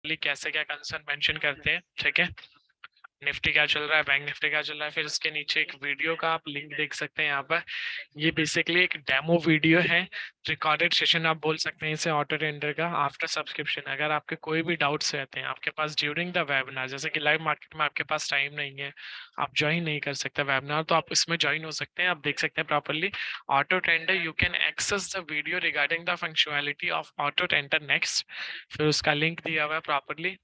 Properly कैसे क्या concern mention करते हैं, ठीक है। निफ्टी क्या चल रहा है, बैंक निफ्टी क्या चल रहा है, फिर उसके नीचे एक वीडियो का आप लिंक देख सकते हैं यहाँ पर। ये बेसिकली एक डेमो वीडियो है, रिकॉर्डेड सेशन आप बोल सकते हैं इसे ऑटो टेंडर का आफ्टर सब्सक्रिप्शन। अगर आपके कोई भी डाउट्स रहते हैं आपके पास ड्यूरिंग द वेबिनार, जैसे कि लाइव मार्केट में आपके पास टाइम नहीं है, आप ज्वाइन नहीं कर सकते वेबिनार, तो आप इसमें ज्वाइन हो सकते हैं। आप देख सकते हैं properly auto tender, you can access the video regarding the functionality of auto tender next, फिर उसका लिंक दिया हुआ है प्रॉपरली।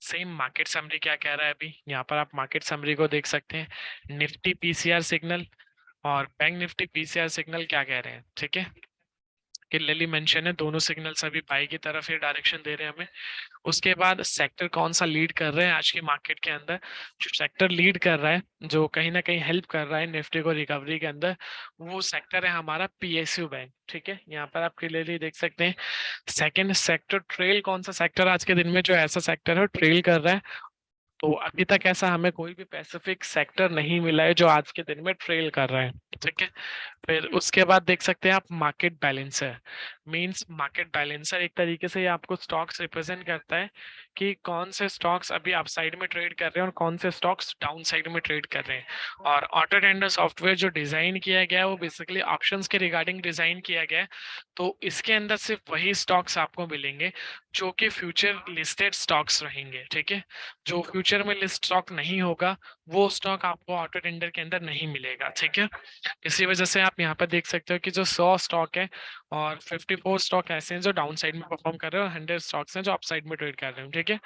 सेम मार्केट समरी क्या कह रहा है अभी यहाँ पर आप मार्केट समरी को देख सकते हैं। निफ्टी पीसीआर सिग्नल और बैंक निफ्टी पीसीआर सिग्नल क्या कह रहे हैं, ठीक है। क्लियरली मेंशन है, दोनों सिग्नल्स अभी बाई की तरफ ही डायरेक्शन दे रहे हैं हमें। उसके बाद सेक्टर कौन सा लीड कर रहे हैं आज की मार्केट के अंदर, जो सेक्टर लीड कर रहा है, जो कहीं ना कहीं हेल्प कर रहा है निफ्टी को रिकवरी के अंदर, वो सेक्टर है हमारा पीएसयू बैंक, ठीक है। यहाँ पर आप क्लियरली देख सकते हैं। सेकंड सेक्टर ट्रेल, कौन सा सेक्टर आज के दिन में जो ऐसा सेक्टर है ट्रेल कर रहा है, तो अभी तक ऐसा हमें कोई भी पैसिफिक सेक्टर नहीं मिला है जो आज के दिन में ट्रेल कर रहा है, ठीक है। फिर उसके बाद देख सकते हैं आप market balancer, means market balancer एक तरीके से ये आपको स्टॉक्स रिप्रेजेंट करता है कि कौन से स्टॉक्स अभी अप साइड में ट्रेड कर रहे हैं और कौन से स्टॉक्स डाउन साइड में ट्रेड कर रहे हैं। और ऑटो टेंडर सॉफ्टवेयर जो डिजाइन किया गया है वो बेसिकली ऑप्शंस के रिगार्डिंग डिजाइन किया गया है, तो इसके अंदर सिर्फ वही स्टॉक्स आपको मिलेंगे जो कि फ्यूचर लिस्टेड स्टॉक्स रहेंगे, ठीक है। जो फ्यूचर में लिस्ट स्टॉक नहीं होगा वो स्टॉक आपको ऑटो टेंडर के अंदर नहीं मिलेगा, ठीक है। इसी वजह से आप यहाँ पर देख सकते हो कि जो 100 स्टॉक है और 54 स्टॉक ऐसे हैं जो डाउन साइड में परफॉर्म कर रहे हैं और 100 स्टॉक्स हैं जो अप साइड में ट्रेड कर रहे हैं, ठीक है।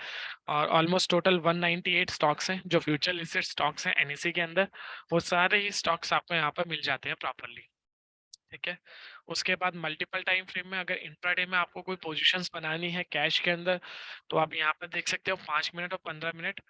और ऑलमोस्ट टोटल 198 स्टॉक्स हैं जो फ्यूचर लिस्टेड स्टॉक्स हैं एनएसई के अंदर, वो सारे ही स्टॉक्स आपको यहाँ पर मिल जाते हैं प्रॉपरली, ठीक है। उसके बाद मल्टीपल टाइम फ्रेम में अगर इंट्राडे में आपको कोई पोजीशंस बनानी है कैश के अंदर, तो आप यहाँ पर देख सकते हो 5 मिनट और 15 मिनट,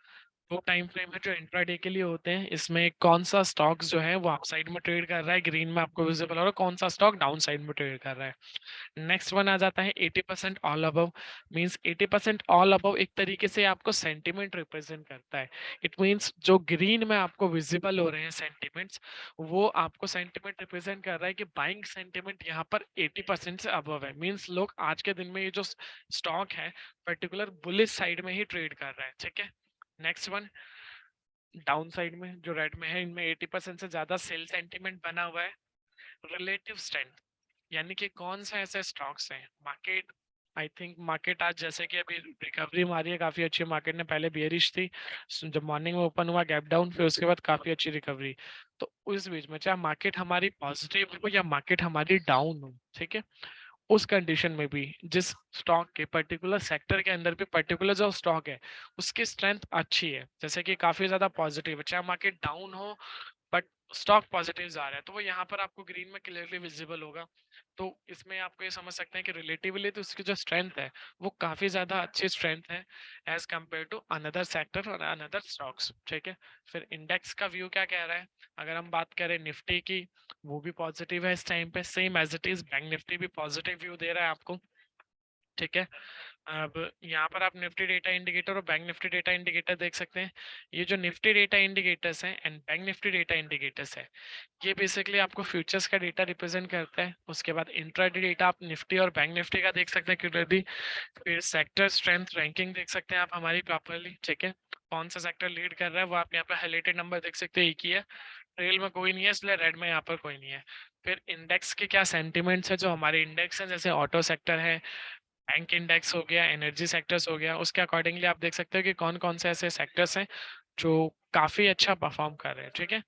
दो टाइम फ्रेम है जो इंट्राडे के लिए होते हैं। इसमें कौन सा स्टॉक जो है वो अप साइड में ट्रेड कर रहा है, ग्रीन में आपको विजिबल हो रहा है, कौन सा स्टॉक डाउन साइड में ट्रेड कर रहा है। नेक्स्ट वन आ जाता है 80% all above, means 80% all above एक तरीके से आपको सेंटिमेंट रिप्रेजेंट करता है। इट मींस जो ग्रीन में आपको विजिबल हो रहे हैं सेंटिमेंट्स, वो आपको सेंटिमेंट रिप्रेजेंट कर रहा है कि बाइंग सेंटिमेंट यहाँ पर 80% से अबव है, मींस लोग आज के दिन में ये जो स्टॉक है पर्टिकुलर बुलिश साइड में ही ट्रेड कर रहा है, ठीक है। नेक्स्ट वन डाउन साइड में जो रेड में है, इनमें 80% से ज्यादा सेल सेंटिमेंट बना हुआ है। रिलेटिव स्ट्रेंथ, यानी कि कौन सा ऐसे स्टॉक्स हैं मार्केट, आई थिंक मार्केट आज जैसे कि अभी रिकवरी मारी है काफी अच्छी, मार्केट ने पहले बेयरिश थी, जब मॉर्निंग में ओपन हुआ गैप डाउन, फिर उसके बाद काफी अच्छी रिकवरी। तो उस बीच में चाहे मार्केट हमारी पॉजिटिव हो या मार्केट हमारी डाउन हो, ठीक है, उस कंडीशन में भी जिस स्टॉक के पर्टिकुलर सेक्टर के अंदर भी पर्टिकुलर जो स्टॉक है उसकी स्ट्रेंथ अच्छी है, जैसे कि काफी ज्यादा पॉजिटिव है, चाहे मार्केट डाउन हो बट स्टॉक पॉजिटिव आ रहा है, तो वो यहाँ पर आपको ग्रीन में क्लियरली विजिबल होगा। तो इसमें आपको ये समझ सकते हैं कि रिलेटिवली तो उसकी जो स्ट्रेंथ है वो काफी ज्यादा अच्छी स्ट्रेंथ है as compare to another sector और अनदर स्टॉक्स, ठीक है। फिर इंडेक्स का व्यू क्या कह रहा है, अगर हम बात करें निफ्टी की, वो भी पॉजिटिव है इस टाइम पे, same as it is bank Nifty भी पॉजिटिव व्यू दे रहा है आपको, ठीक है। अब यहाँ पर आप निफ्टी डेटा इंडिकेटर और बैंक निफ्टी डेटा इंडिकेटर देख सकते हैं। ये जो निफ्टी डेटा इंडिकेटर्स हैं and bank Nifty data indicators है, ये बेसिकली आपको फ्यूचर्स का डेटा रिप्रेजेंट करता है। उसके बाद इंट्राडे डेटा आप निफ्टी और बैंक निफ्टी का देख सकते हैं क्लियरली। फिर सेक्टर स्ट्रेंथ रैंकिंग देख सकते हैं आप हमारी प्रॉपरली, ठीक है। कौन सा सेक्टर लीड कर रहा है वो आप यहाँ पे हाईलाइटेड नंबर देख सकते हैं, एक ही है, ट्रेल में कोई नहीं है इसलिए रेड में यहाँ पर कोई नहीं है। फिर इंडेक्स के क्या सेंटिमेंट्स है, जो हमारे इंडेक्स हैं जैसे ऑटो सेक्टर है, बैंक इंडेक्स हो गया, एनर्जी सेक्टर्स हो गया, उसके अकॉर्डिंगली आप देख सकते हो कि कौन कौन से ऐसे सेक्टर्स हैं जो काफी अच्छा परफॉर्म कर रहे हैं, ठीक है।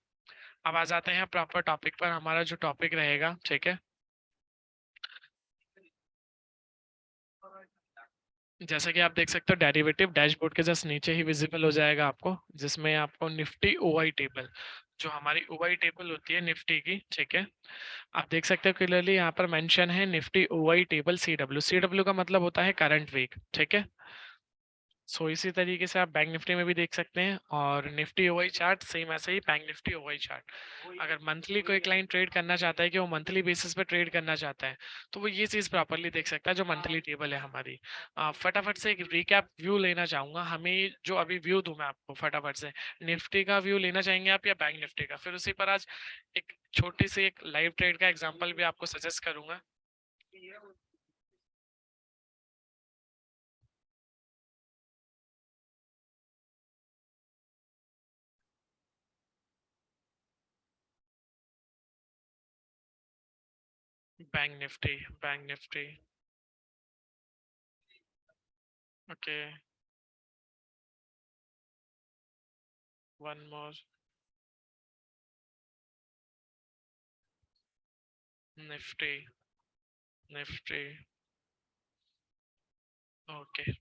अब आ जाते हैं प्रॉपर टॉपिक पर, हमारा जो टॉपिक रहेगा, ठीक है। जैसे कि आप देख सकते हो डेरिवेटिव डैशबोर्ड के जस्ट नीचे ही विजिबल हो जाएगा आपको, जिसमें आपको निफ्टी ओआई टेबल, जो हमारी ओआई टेबल होती है निफ्टी की, ठीक है। आप देख सकते हो क्लियरली यहाँ पर मेंशन है Nifty OI table CW, CW का मतलब होता है करंट वीक, ठीक है। सो इसी तरीके से आप बैंक निफ्टी में भी देख सकते हैं, और निफ्टी ओवाई चार्ट सेम ऐसे ही बैंक निफ्टी ओवाई चार्ट। अगर मंथली कोई क्लाइंट ट्रेड करना चाहता है कि वो मंथली बेसिस पे ट्रेड करना चाहता है, तो वो ये चीज़ प्रॉपरली देख सकता है जो मंथली टेबल है हमारी। फटाफट से एक रिकैप व्यू लेना चाहूंगा, हमें जो अभी व्यू दूं मैं आपको फटाफट से, निफ्टी का व्यू लेना चाहेंगे आप या बैंक निफ्टी का, फिर उसी पर आज एक छोटी सी एक लाइव ट्रेड का एग्जाम्पल भी आपको सजेस्ट करूंगा। Bank Nifty okay, one more, Nifty Nifty okay.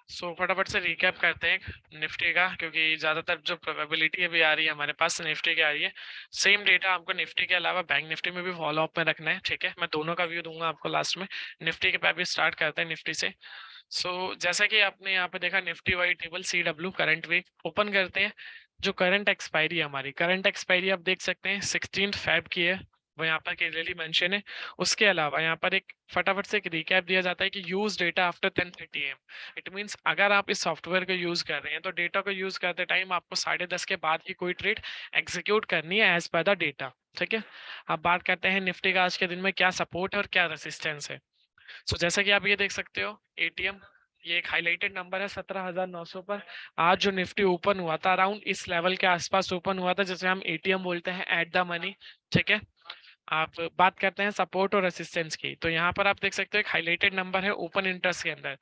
So फटाफट से रिकैप करते हैं निफ्टी का, क्योंकि ज्यादातर जो प्रोबेबिलिटी अभी आ रही है हमारे पास निफ्टी की आ रही है। सेम डेटा आपको निफ्टी के अलावा बैंक निफ्टी में भी फॉलो अप में रखना है, ठीक है। मैं दोनों का व्यू दूंगा आपको लास्ट में। निफ्टी के पे भी स्टार्ट करते हैं निफ्टी से। सो जैसा कि आपने यहाँ पे देखा Nifty Y table CW current week open करते हैं। जो करंट एक्सपायरी है हमारी, करंट एक्सपायरी आप देख सकते हैं 16 फेब की है, वो यहाँ पर क्लियरली मेंशन है। उसके अलावा यहाँ पर एक फटाफट से एक रिकैप दिया जाता है कि use data after 10:30 AM। It means अगर आप इस सॉफ्टवेयर को यूज कर रहे हैं तो डेटा को यूज करते टाइम आपको 10:30 के बाद ही कोई ट्रेड एग्जीक्यूट करनी है एज पर द डेटा, ठीक है। अब बात करते हैं निफ्टी का आज के दिन में क्या सपोर्ट और क्या रेसिस्टेंस है। सो जैसा कि आप ये देख सकते हो एटीएम, ये एक हाईलाइटेड नंबर है 17,900 पर। आज जो निफ्टी ओपन हुआ था अराउंड इस लेवल के आसपास ओपन हुआ था, जिसे हम एटीएम बोलते हैं, एट द मनी, ठीक है। आप बात करते हैं सपोर्ट और रेसिस्टेंस की, तो यहाँ पर आप देख सकते हो एक हाईलाइटेड नंबर है ओपन इंटरेस्ट के अंदर।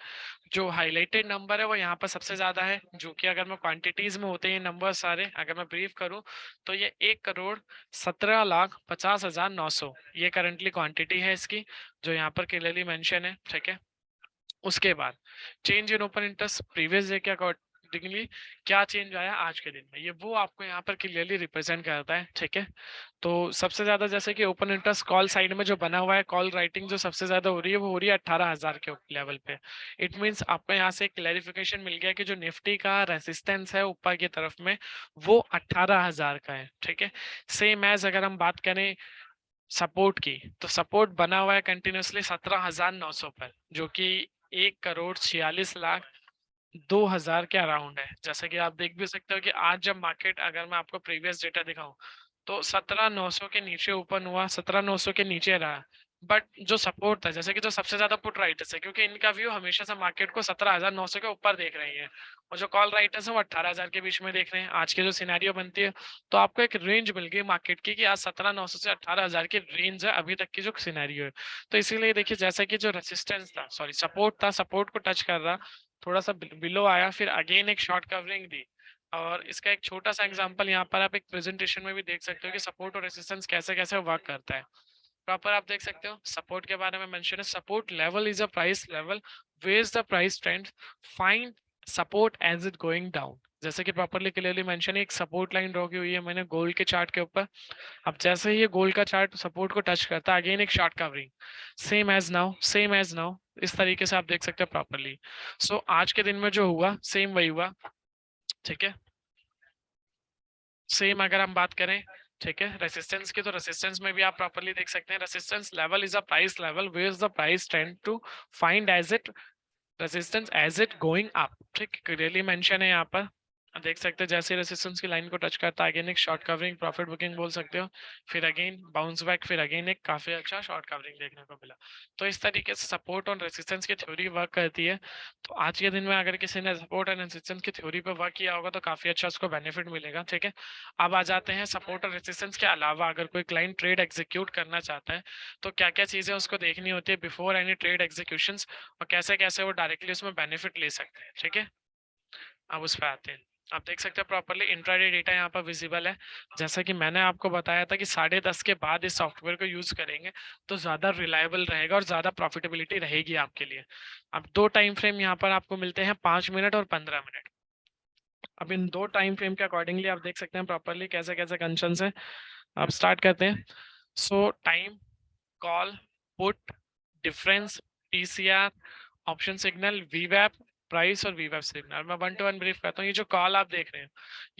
जो हाईलाइटेड नंबर है वो यहाँ पर सबसे ज्यादा है, जो कि अगर मैं क्वांटिटीज में होते हैं नंबर सारे, अगर मैं ब्रीफ करूँ तो ये 1,17,50,900 ये करंटली क्वांटिटी है इसकी, जो यहाँ पर क्लियरली मेंशन है, ठीक है। उसके बाद change in open interest previous day के अकॉर्डिंगली क्या चेंज आया आज के दिन में, ये वो आपको यहाँ पर क्लियरली रिप्रेजेंट करता है, ठीक है। तो सबसे ज्यादा जैसे कि ओपन इंटरेस्ट कॉल साइड में जो बना हुआ है, कॉल राइटिंग जो सबसे ज्यादा हो रही है वो हो रही है 18,000 के लेवल पे। इट मीन्स आपको यहाँ से क्लैरिफिकेशन मिल गया कि जो निफ्टी का रेसिस्टेंस है ऊपर की तरफ में वो 18,000 का है, ठीक है। सेम एज अगर हम बात करें सपोर्ट की, तो सपोर्ट बना हुआ है कंटिन्यूसली 17,900 पर, जो कि 1,46,02,000 के अराउंड है। जैसे कि आप देख भी सकते हो कि आज जब मार्केट, अगर मैं आपको प्रीवियस डेटा दिखाऊं तो 17,900 के नीचे ओपन हुआ, 17,900 के नीचे रहा। बट जो सपोर्ट था, जैसे कि जो सबसे ज्यादा पुट राइटर्स है, क्योंकि इनका व्यू हमेशा से मार्केट को 17,900 के ऊपर देख रही है, और जो कॉल राइटर्स है वो 18,000 के बीच में देख रहे हैं। आज की जो सिनेरियो बनती है, तो आपको एक रेंज मिल गई मार्केट की कि आज 17,900 से 18,000 की रेंज है अभी तक की जो सिनेरियो है। तो इसीलिए देखिए जैसा कि जो रेसिस्टेंस था, सॉरी सपोर्ट था, सपोर्ट को टच कर रहा, थोड़ा सा बिलो आया, फिर अगेन एक शॉर्ट कवरिंग दी। और इसका एक छोटा सा एग्जांपल यहाँ पर आप एक प्रेजेंटेशन में भी देख सकते हो कि सपोर्ट और रेसिस्टेंस कैसे कैसे वर्क करता है। प्रॉपर आप देख सकते हो सपोर्ट के बारे में मेंशन है, support level is a price level, where is the price trend, find support as it going down. जैसे कि प्रॉपरली क्लियरली मेंशन है, एक सपोर्ट लाइन ड्रॉ की हुई है मैंने गोल्ड के चार्ट के ऊपर। अब जैसे ही ये गोल्ड का चार्ट सपोर्ट को टच करता है, अगेन एक short covering, same as now, same as now, इस तरीके से आप देख सकते हो प्रॉपरली। सो आज के दिन में जो हुआ सेम वही हुआ, ठीक है। सेम अगर हम बात करें, ठीक है, रेसिस्टेंस की, तो रेसिस्टेंस में भी आप प्रॉपर्ली देख सकते हैं, resistance level is a price level, where is the price trend to find as it resistance as it going up, ठीक, क्लियरली मेंशन है यहाँ पर। देख सकते हैं जैसे रेसिस्टेंस की लाइन को टच करता है, अगेन एक शॉर्ट कवरिंग प्रॉफिट बुकिंग बोल सकते हो, फिर अगेन बाउंस बैक, फिर अगेन एक काफी अच्छा शॉर्ट कवरिंग देखने को मिला। तो इस तरीके से सपोर्ट और रेसिस्टेंस की थ्योरी वर्क करती है। तो आज के दिन में अगर किसी ने सपोर्ट एंड रेसिस्टेंस की थ्योरी पे वर्क किया होगा तो काफी अच्छा उसको बेनिफिट मिलेगा, ठीक है। अब आ जाते हैं सपोर्ट और रेसिस्टेंस के अलावा अगर कोई क्लाइंट ट्रेड एग्जीक्यूट करना चाहता है तो क्या क्या चीजें उसको देखनी होती है बिफोर एनी ट्रेड एग्जीक्यूशन, और कैसे कैसे वो डायरेक्टली उसमें बेनिफिट ले सकते हैं, ठीक है। अब उस पर आते हैं। आप देख सकते हैं प्रॉपर्ली इंट्राडे डेटा यहाँ पर विजिबल है। जैसा कि मैंने आपको बताया था कि 10:30 के बाद इस सॉफ्टवेयर को यूज करेंगे तो ज्यादा रिलायबल रहेगा और ज्यादा प्रॉफिटेबिलिटी रहेगी आपके लिए। अब दो टाइम फ्रेम यहाँ पर आपको मिलते हैं, 5 मिनट और 15 मिनट। अब इन दो टाइम फ्रेम के अकॉर्डिंगली आप देख सकते हैं प्रॉपर्ली कैसे कैसे कंडीशंस है। आप स्टार्ट करते हैं। So time, call, put, difference, PCR, option signal, वीवैप, प्राइस और वीवैप सिग्नल। मैं वन टू वन ब्रीफ करता हूँ। ये जो कॉल आप देख रहे हैं,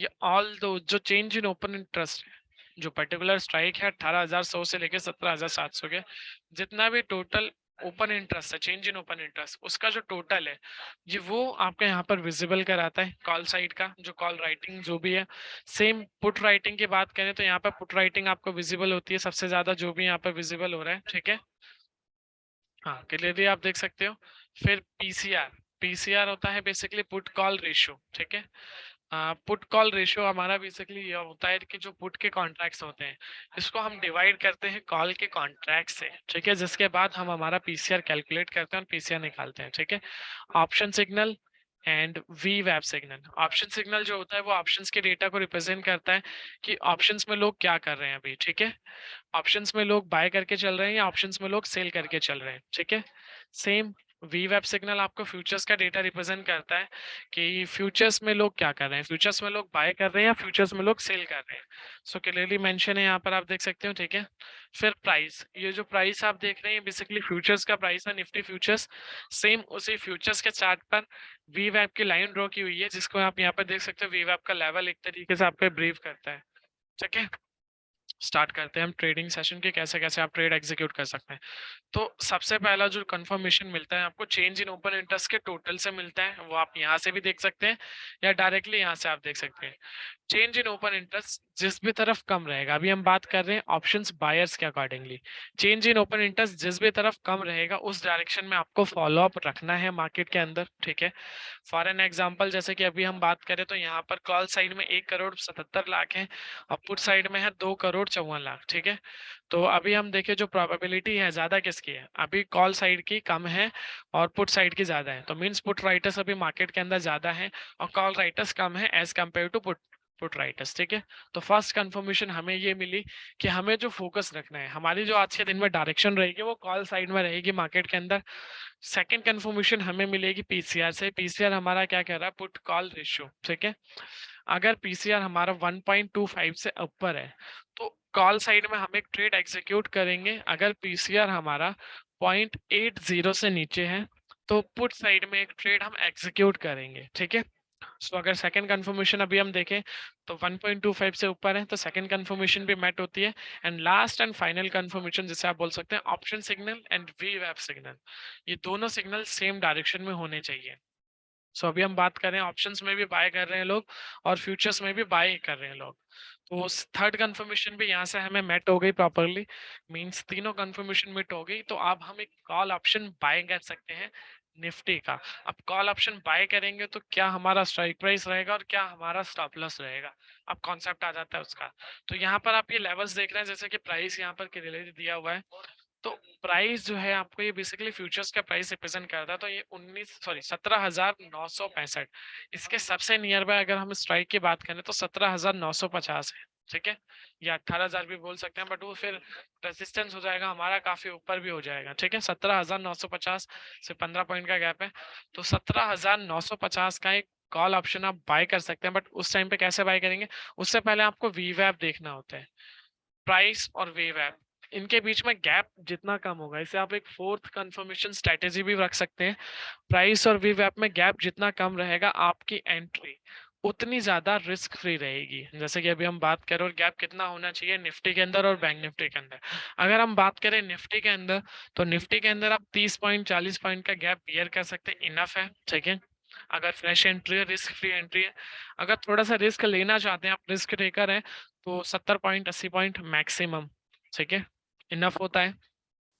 ये ऑल दो जो चेंज इन ओपन इंटरेस्ट है, जो पर्टिकुलर स्ट्राइक है 18,100 से लेकर 17,700 के, जितना भी टोटल ओपन इंटरेस्ट है, चेंज इन ओपन इंटरेस्ट, उसका जो टोटल है ये वो आपका यहाँ पर विजिबल कराता है कॉल साइड का, जो कॉल राइटिंग जो भी है। सेम पुट राइटिंग की बात करें तो यहाँ पर पुट राइटिंग आपको विजिबल होती है सबसे ज्यादा, जो भी यहाँ पर विजिबल हो रहा है, ठीक है। हाँ क्लियरली आप देख सकते हो। फिर पीसीआर, पीसीआर होता है बेसिकली पुट कॉल रेशियो, ठीक है। पुट कॉल रेशियो हमारा बेसिकली ये होता है कि जो पुट के कॉन्ट्रैक्ट्स होते हैं इसको हम डिवाइड करते हैं कॉल के कॉन्ट्रैक्ट से, ठीक है, जिसके बाद हम हमारा पीसीआर कैलकुलेट करते हैं और पीसीआर निकालते हैं, ठीक है। ऑप्शन सिग्नल एंड वी वैप सिग्नल। ऑप्शन सिग्नल जो होता है वो ऑप्शंस के डेटा को रिप्रेजेंट करता है कि ऑप्शंस में लोग क्या कर रहे हैं अभी, ठीक है। ऑप्शंस में लोग बाय करके चल रहे हैं या ऑप्शंस में लोग सेल करके चल रहे हैं, ठीक है। सेम वी वेब सिग्नल आपको फ्यूचर्स का डेटा रिप्रेजेंट करता है कि फ्यूचर्स में लोग क्या कर रहे हैं, फ्यूचर्स में लोग बाय कर रहे हैं या फ्यूचर्स में लोग सेल कर रहे हैं। सो क्लियरली मेंशन है यहाँ पर, आप देख सकते हो, ठीक है। फिर प्राइस, ये जो प्राइस आप देख रहे हैं बेसिकली फ्यूचर्स का प्राइस है, निफ्टी फ्यूचर्स। सेम उसी फ्यूचर्स के चार्ट पर वी वेब की लाइन ड्रॉ की हुई है जिसको आप यहाँ पर देख सकते हो। वी वेब का लेवल एक तरीके से आपको ब्रीफ करता है, ठीक है। स्टार्ट करते हैं हम ट्रेडिंग सेशन के, कैसे कैसे आप ट्रेड एग्जीक्यूट कर सकते हैं। तो सबसे पहला जो कंफर्मेशन मिलता है आपको चेंज इन ओपन इंटरेस्ट के टोटल से मिलता है, वो आप यहाँ से भी देख सकते हैं या डायरेक्टली यहाँ से आप देख सकते हैं। चेंज इन ओपन इंटरेस्ट जिस भी तरफ कम रहेगा, अभी हम बात कर रहे हैं ऑप्शंस बायर्स के accordingly, change in open interest जिस भी तरफ कम रहेगा उस डायरेक्शन में आपको फॉलो अप रखना है मार्केट के अंदर, ठीक है। फॉर एन एग्जांपल जैसे कि अभी हम बात करें तो यहाँ पर कॉल साइड में 1,77,00,000 है और पुट साइड में है 2,54,00,000, ठीक है। तो अभी हम देखें जो प्रोबेबिलिटी है ज्यादा किसकी है, अभी कॉल साइड की कम है और पुट साइड की ज्यादा है, तो मींस पुट राइटर्स अभी मार्केट के अंदर ज्यादा है और कॉल राइटर्स कम है as compare to put writers, ठीक है। तो फर्स्ट कंफर्मेशन हमें ये मिली कि हमें जो फोकस रखना है, हमारी जो आज के दिन में डायरेक्शन रहेगी वो कॉल साइड में रहेगी मार्केट के अंदर। सेकंड कंफर्मेशन हमें मिलेगी पीसीआर से। पीसीआर हमारा क्या कह रहा है, पुट कॉल रेशियो, ठीक है। अगर पीसीआर हमारा 1.25 से ऊपर है तो कॉल साइड में हम एक ट्रेड एग्जीक्यूट करेंगे। अगर पीसीआर हमारा 0.80 से नीचे है तो पुट साइड में एक ट्रेड हम एग्जीक्यूट करेंगे, ठीक है। सो अगर सेकंड कंफर्मेशन अभी हम देखें तो 1.25 से ऊपर है तो सेकंड कंफर्मेशन भी मेट होती है। And last and final confirmation जिसे आप बोल सकते हैं ऑप्शन सिग्नल एंड वी वेब सिग्नल, ये दोनों सिग्नल सेम डायरेक्शन में होने चाहिए। सो अभी हम बात कर रहे हैं ऑप्शंस में भी बाय कर रहे हैं लोग और फ्यूचर्स में भी बाय कर रहे हैं लोग। तो थर्ड कंफर्मेशन भी यहाँ से हमें मेट हो गई प्रॉपरली, मींस तीनों कंफर्मेशन मेट हो गई। तो अब हम एक कॉल ऑप्शन बाय कर सकते हैं निफ्टी का। अब कॉल ऑप्शन बाय करेंगे तो क्या हमारा स्ट्राइक प्राइस रहेगा और क्या हमारा स्टॉप लॉस रहेगा, अब कॉन्सेप्ट आ जाता है उसका। तो यहाँ पर आप ये लेवल्स देख रहे हैं जैसे कि प्राइस यहाँ पर रिलेटेड दिया हुआ है। तो प्राइस जो है आपको ये बेसिकली फ्यूचर्स का प्राइस रिप्रेजेंट करता है। तो ये 17,965, इसके सबसे नियर बाय अगर हम स्ट्राइक की बात करें तो 17,950 है, ठीक है, या 18,000 भी बोल सकते हैं, बट वो फिर रेजिस्टेंस हो जाएगा हमारा, काफी ऊपर भी हो जाएगा, ठीक है। 17,950 से 15 पॉइंट का गैप है। तो 17,950 का एक कॉल ऑप्शन आप बाय कर सकते हैं, बट उस टाइम पे कैसे बाय करेंगे, उससे पहले आपको वीवैप देखना होता है। प्राइस और वीवैप, इनके बीच में गैप जितना कम होगा, इसे आप एक फोर्थ कंफर्मेशन स्ट्रेटेजी भी रख सकते हैं। प्राइस और वीवैप में गैप जितना कम रहेगा आपकी एंट्री उतनी ज्यादा रिस्क फ्री रहेगी। जैसे कि अभी हम बात करें, और गैप कितना होना चाहिए निफ्टी के अंदर और बैंक निफ्टी के अंदर। अगर हम बात करें निफ्टी के अंदर तो निफ्टी के अंदर आप 30 पॉइंट 40 पॉइंट का गैप बियर कर सकते हैं, इनफ है, ठीक है। अगर फ्रेश एंट्री है, रिस्क फ्री एंट्री है। अगर थोड़ा सा रिस्क लेना चाहते हैं, आप रिस्क टेकर हैं, तो 70 पॉइंट 80 पॉइंट मैक्सिमम, ठीक है, इनफ होता है।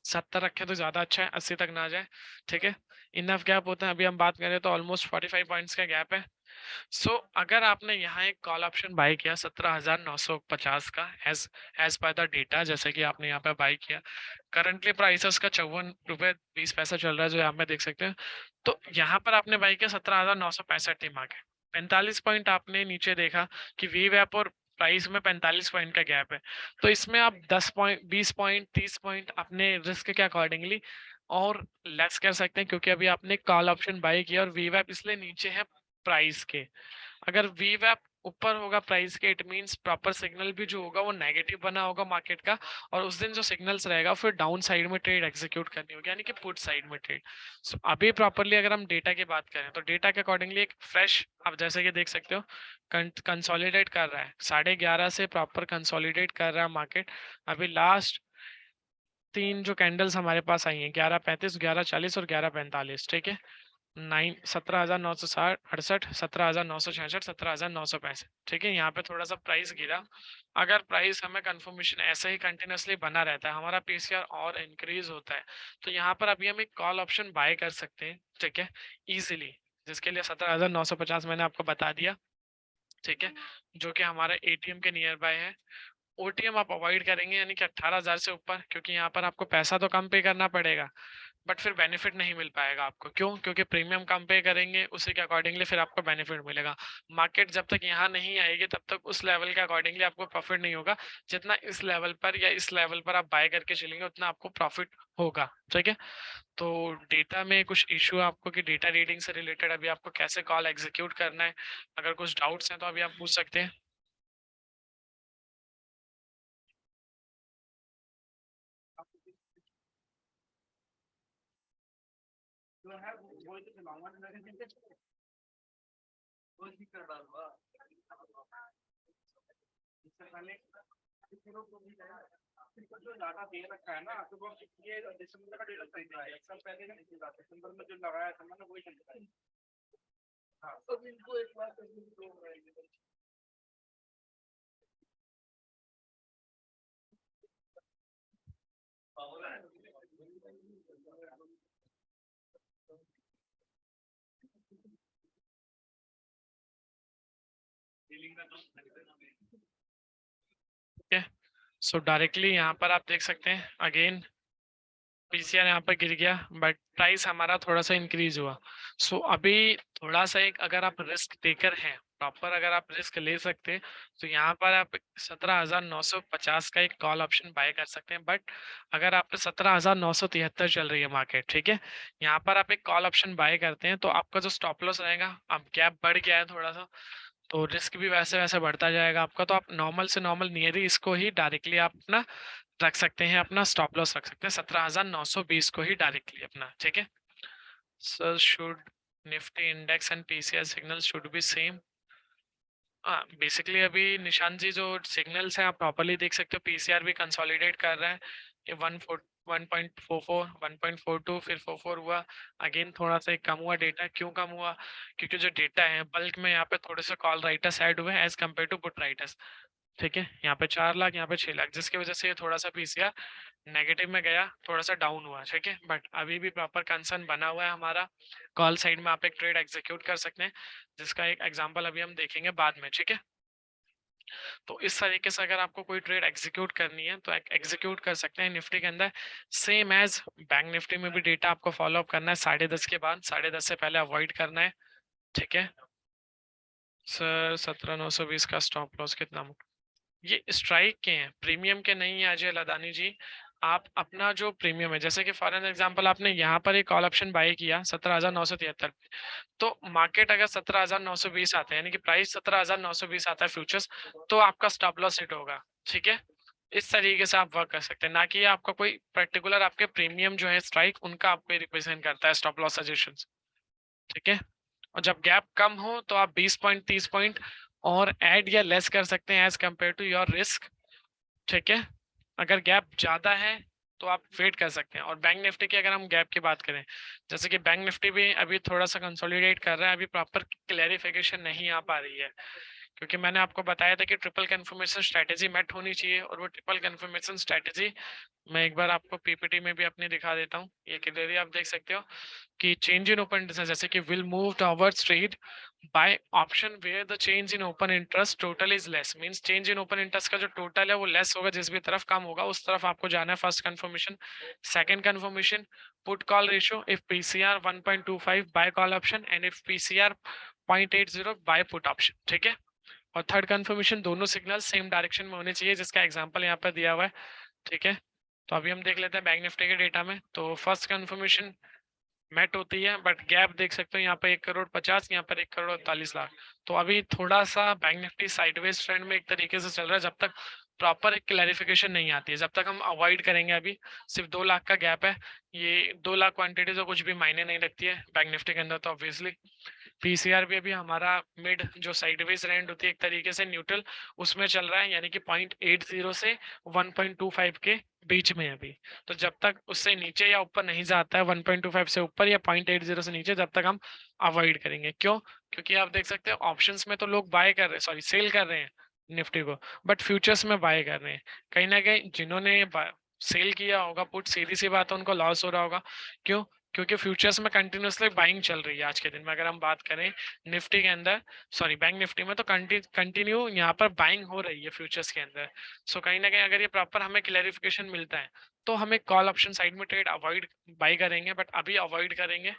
70 रखे तो ज्यादा अच्छा है, 80 तक ना जाए, ठीक है। इनफ गैप होता है। अभी हम बात करें तो ऑलमोस्ट 45 पॉइंट्स का गैप है। सो अगर आपने यहाँ एक कॉल ऑप्शन बाय किया 17,950 का एज पर द डेटा, जैसे कि आपने यहाँ पे बाय किया, करंटली प्राइसेस का 54 रुपए 20 पैसा चल रहा है जो यहाँ पे देख सकते हैं। तो यहाँ पर आपने बाय किया 17,965 थी मार्केट, 45 पॉइंट आपने नीचे देखा कि वी वैप और प्राइस में 45 पॉइंट का गैप है। तो इसमें आप 10 पॉइंट 20 पॉइंट 30 पॉइंट अपने रिस्क के अकॉर्डिंगली और लेस कर सकते हैं, क्योंकि अभी आपने कॉल ऑप्शन बाय किया और वी वैप इसलिए नीचे है प्राइस के। अगर वीवैप ऊपर होगा प्राइस के, इट मींस प्रॉपर सिग्नल भी जो होगा वो नेगेटिव बना होगा मार्केट का, और उस दिन जो सिग्नल्स रहेगा फिर डाउन साइड में ट्रेड एग्जीक्यूट करनी होगी, यानी कि पुट साइड में ट्रेड। सो अभी प्रॉपरली अगर हम डेटा की बात करें तो डेटा के अकॉर्डिंगली एक फ्रेश, आप जैसे कि देख सकते हो, कंसोलिडेट कर रहा है 11:30 से प्रॉपर कंसोलिडेट कर रहा है मार्केट। अभी लास्ट तीन जो कैंडल्स हमारे पास आई हैं 11:35, 11:40 और 11:45, ठीक है। 17,960 68 17,966 17,965। ठीक है, यहाँ पे थोड़ा सा प्राइस गिरा। अगर प्राइस हमें कंफर्मेशन ऐसे ही कंटिन्यूसली बना रहता है, हमारा पीसीआर और इंक्रीज होता है, तो यहाँ पर अभी हम एक कॉल ऑप्शन बाय कर सकते हैं। ठीक है, इजीली, जिसके लिए 17,950 मैंने आपको बता दिया। ठीक है, जो कि हमारे एटीएम के नियर बाय है। ओटीएम आप अवॉइड करेंगे, यानी कि 18,000 से ऊपर, क्योंकि यहाँ पर आपको पैसा तो कम पे करना पड़ेगा, बट फिर बेनिफिट नहीं मिल पाएगा आपको। क्यों? क्योंकि प्रीमियम कम पे करेंगे, उसी के अकॉर्डिंगली फिर आपको बेनिफिट मिलेगा। मार्केट जब तक यहाँ नहीं आएगी तब तक उस लेवल के अकॉर्डिंगली आपको प्रॉफिट नहीं होगा। जितना इस लेवल पर या इस लेवल पर आप बाय करके चलेंगे उतना आपको प्रॉफिट होगा। ठीक है, तो डेटा में कुछ इशू आपको कि डेटा रीडिंग से रिलेटेड अभी आपको कैसे कॉल एग्जीक्यूट करना है, अगर कुछ डाउट्स हैं तो अभी आप पूछ सकते हैं। ठीक है, सो डायरेक्टली यहाँ पर आप देख सकते हैं अगेन पीसीआर यहाँ पर गिर गया, बट प्राइस हमारा थोड़ा सा इंक्रीज हुआ। सो अभी थोड़ा सा एक, अगर आप रिस्क टेकर हैं प्रॉपर, अगर आप रिस्क ले सकते हैं तो यहाँ पर आप 17,950 का एक कॉल ऑप्शन बाय कर सकते हैं। बट अगर आप 17,973 चल रही है मार्केट, ठीक है, यहाँ पर आप एक कॉल ऑप्शन बाय करते हैं तो आपका जो स्टॉप लॉस रहेगा, अब गैप बढ़ गया है थोड़ा सा, तो रिस्क भी वैसे वैसे बढ़ता जाएगा आपका। तो आप नॉर्मल से नॉर्मल नियर ही इसको ही डायरेक्टली आप अपना रख सकते हैं, अपना स्टॉप लॉस रख सकते हैं 17,920 को ही डायरेक्टली अपना। ठीक है, sir should Nifty index and PCR signal should be same. हाँ, बेसिकली अभी निशान जी जो सिग्नल्स हैं आप प्रॉपर्ली देख सकते हो, पीसीआर भी कंसोलिडेट कर रहा है। ये 1.44 1.42 फिर 44 हुआ, अगेन थोड़ा सा एक कम हुआ डेटा। क्यों कम हुआ? क्योंकि जो डेटा है बल्क में यहाँ पे थोड़े से कॉल राइटर्स ऐड हुए हैं as compare to put writers. ठीक है, यहाँ पे 4 लाख, यहाँ पे 6 लाख, जिसकी वजह से ये थोड़ा सा पीसीआर नेगेटिव में गया, थोड़ा सा डाउन हुआ। ठीक है, बट अभी भी प्रॉपर कंसर्न बना हुआ है हमारा। कॉल साइड में आप एक ट्रेड एग्जीक्यूट कर सकते हैं, जिसका एक एग्जांपल अभी हम देखेंगे बाद में। ठीक है, तो इस तरीके से अगर आपको कोई ट्रेड एग्जीक्यूट करनी है तो एग्जीक्यूट कर सकते हैं निफ्टी के अंदर। सेम एज बैंक निफ्टी में भी डेटा आपको फॉलो अप करना है 10:30 के बाद, 10:30 से पहले अवॉइड करना है। ठीक है सर, 17,920 का स्टॉप लॉस कितना? ये स्ट्राइक के हैं, प्रीमियम के नहीं है अजय लदानी जी। आप अपना जो प्रीमियम है, जैसे कि फॉर एन एग्जांपल आपने यहाँ पर एक कॉल ऑप्शन बाय किया 17,973, तो मार्केट अगर 17,920 आता है, यानी कि प्राइस 17,920 आता है फ्यूचर्स, तो आपका स्टॉप लॉस हिट होगा। ठीक है, इस तरीके से आप वर्क कर सकते हैं, ना कि आपका कोई पर्टिकुलर आपके प्रीमियम जो है स्ट्राइक उनका आपको रिप्रेजेंट करता है स्टॉप लॉस सजेशंस। ठीक है, और जब गैप कम हो तो आप 20 पॉइंट 30 पॉइंट और ऐड या लेस कर सकते हैं as compare to your risk. ठीक है, अगर गैप ज़्यादा है तो आप वेट कर सकते हैं। और बैंक निफ्टी की अगर हम गैप की बात करें, जैसे कि बैंक निफ्टी भी अभी थोड़ा सा कंसोलिडेट कर रहा है, अभी प्रॉपर क्लैरिफिकेशन नहीं आ पा रही है, क्योंकि मैंने आपको बताया था कि ट्रिपल कंफर्मेशन स्ट्रेटेजी मेट होनी चाहिए, और वो ट्रिपल कंफर्मेशन स्ट्रेटेजी मैं एक बार आपको पीपीटी में भी अपनी दिखा देता हूँ। ये क्लियरली आप देख सकते हो कि चेंज इन ओपन इंटरेस्ट, जैसे कि will move towards trade buy option where the change in open interest total is less, means change in open interest का जो टोटल है वो लेस होगा, जिस भी तरफ कम होगा उस तरफ आपको जाना है। First confirmation. Second confirmation, put call ratio if PCR 1.25 buy call option and if PCR 0.80 buy put option. ठीक है, और थर्ड कंफर्मेशन, दोनों सिग्नल सेम डायरेक्शन में होने चाहिए, जिसका एग्जांपल यहाँ पर दिया हुआ है। ठीक है, तो अभी हम देख लेते हैं बैंक निफ्टी के डेटा में। तो फर्स्ट कंफर्मेशन मेट होती है, बट गैप देख सकते हो यहाँ पे 1,50,00,000, यहाँ पर 1,48,00,000। तो अभी थोड़ा सा बैंक निफ्टी साइडवेज ट्रेंड में एक तरीके से चल रहा है, जब तक प्रॉपर एक क्लैरिफिकेशन नहीं आती है, जब तक हम अवॉइड करेंगे। अभी सिर्फ 2 लाख का गैप है, ये 2 लाख क्वांटिटी तो कुछ भी मायने नहीं रखती है बैंक निफ्टी के अंदर, तो ऑब्वियसली पीसीआर भी अभी हमारा मिड जो साइडवेज रेंज होती है एक तरीके से न्यूट्रल उसमें चल रहा है, यानी कि 0.80 से 1.25 के बीच में है अभी। तो जब तक उससे नीचे या ऊपर नहीं जाता है 1.25 से ऊपर या 0.80 से नीचे, जब तक हम अवॉइड करेंगे। क्यों? क्योंकि आप देख सकते हैं ऑप्शंस में तो लोग बाय कर रहे हैं, सॉरी सेल कर रहे हैं निफ्टी को, बट फ्यूचर्स में बाय कर रहे हैं। कहीं ना कहीं जिन्होंने सेल किया होगा पुट, सीधी सी बात है उनको लॉस हो रहा होगा। क्यों? क्योंकि फ्यूचर्स में कंटिन्यूसली बाइंग चल रही है आज के दिन में। अगर हम बात करें निफ्टी के अंदर, सॉरी बैंक निफ्टी में, तो कंटिन्यू यहाँ पर बाइंग हो रही है फ्यूचर्स के अंदर। सो कहीं ना कहीं अगर ये प्रॉपर हमें क्लैरिफिकेशन मिलता है तो हमें कॉल ऑप्शन साइड में ट्रेड अवॉइड बाई करेंगे, बट अभी अवॉइड करेंगे।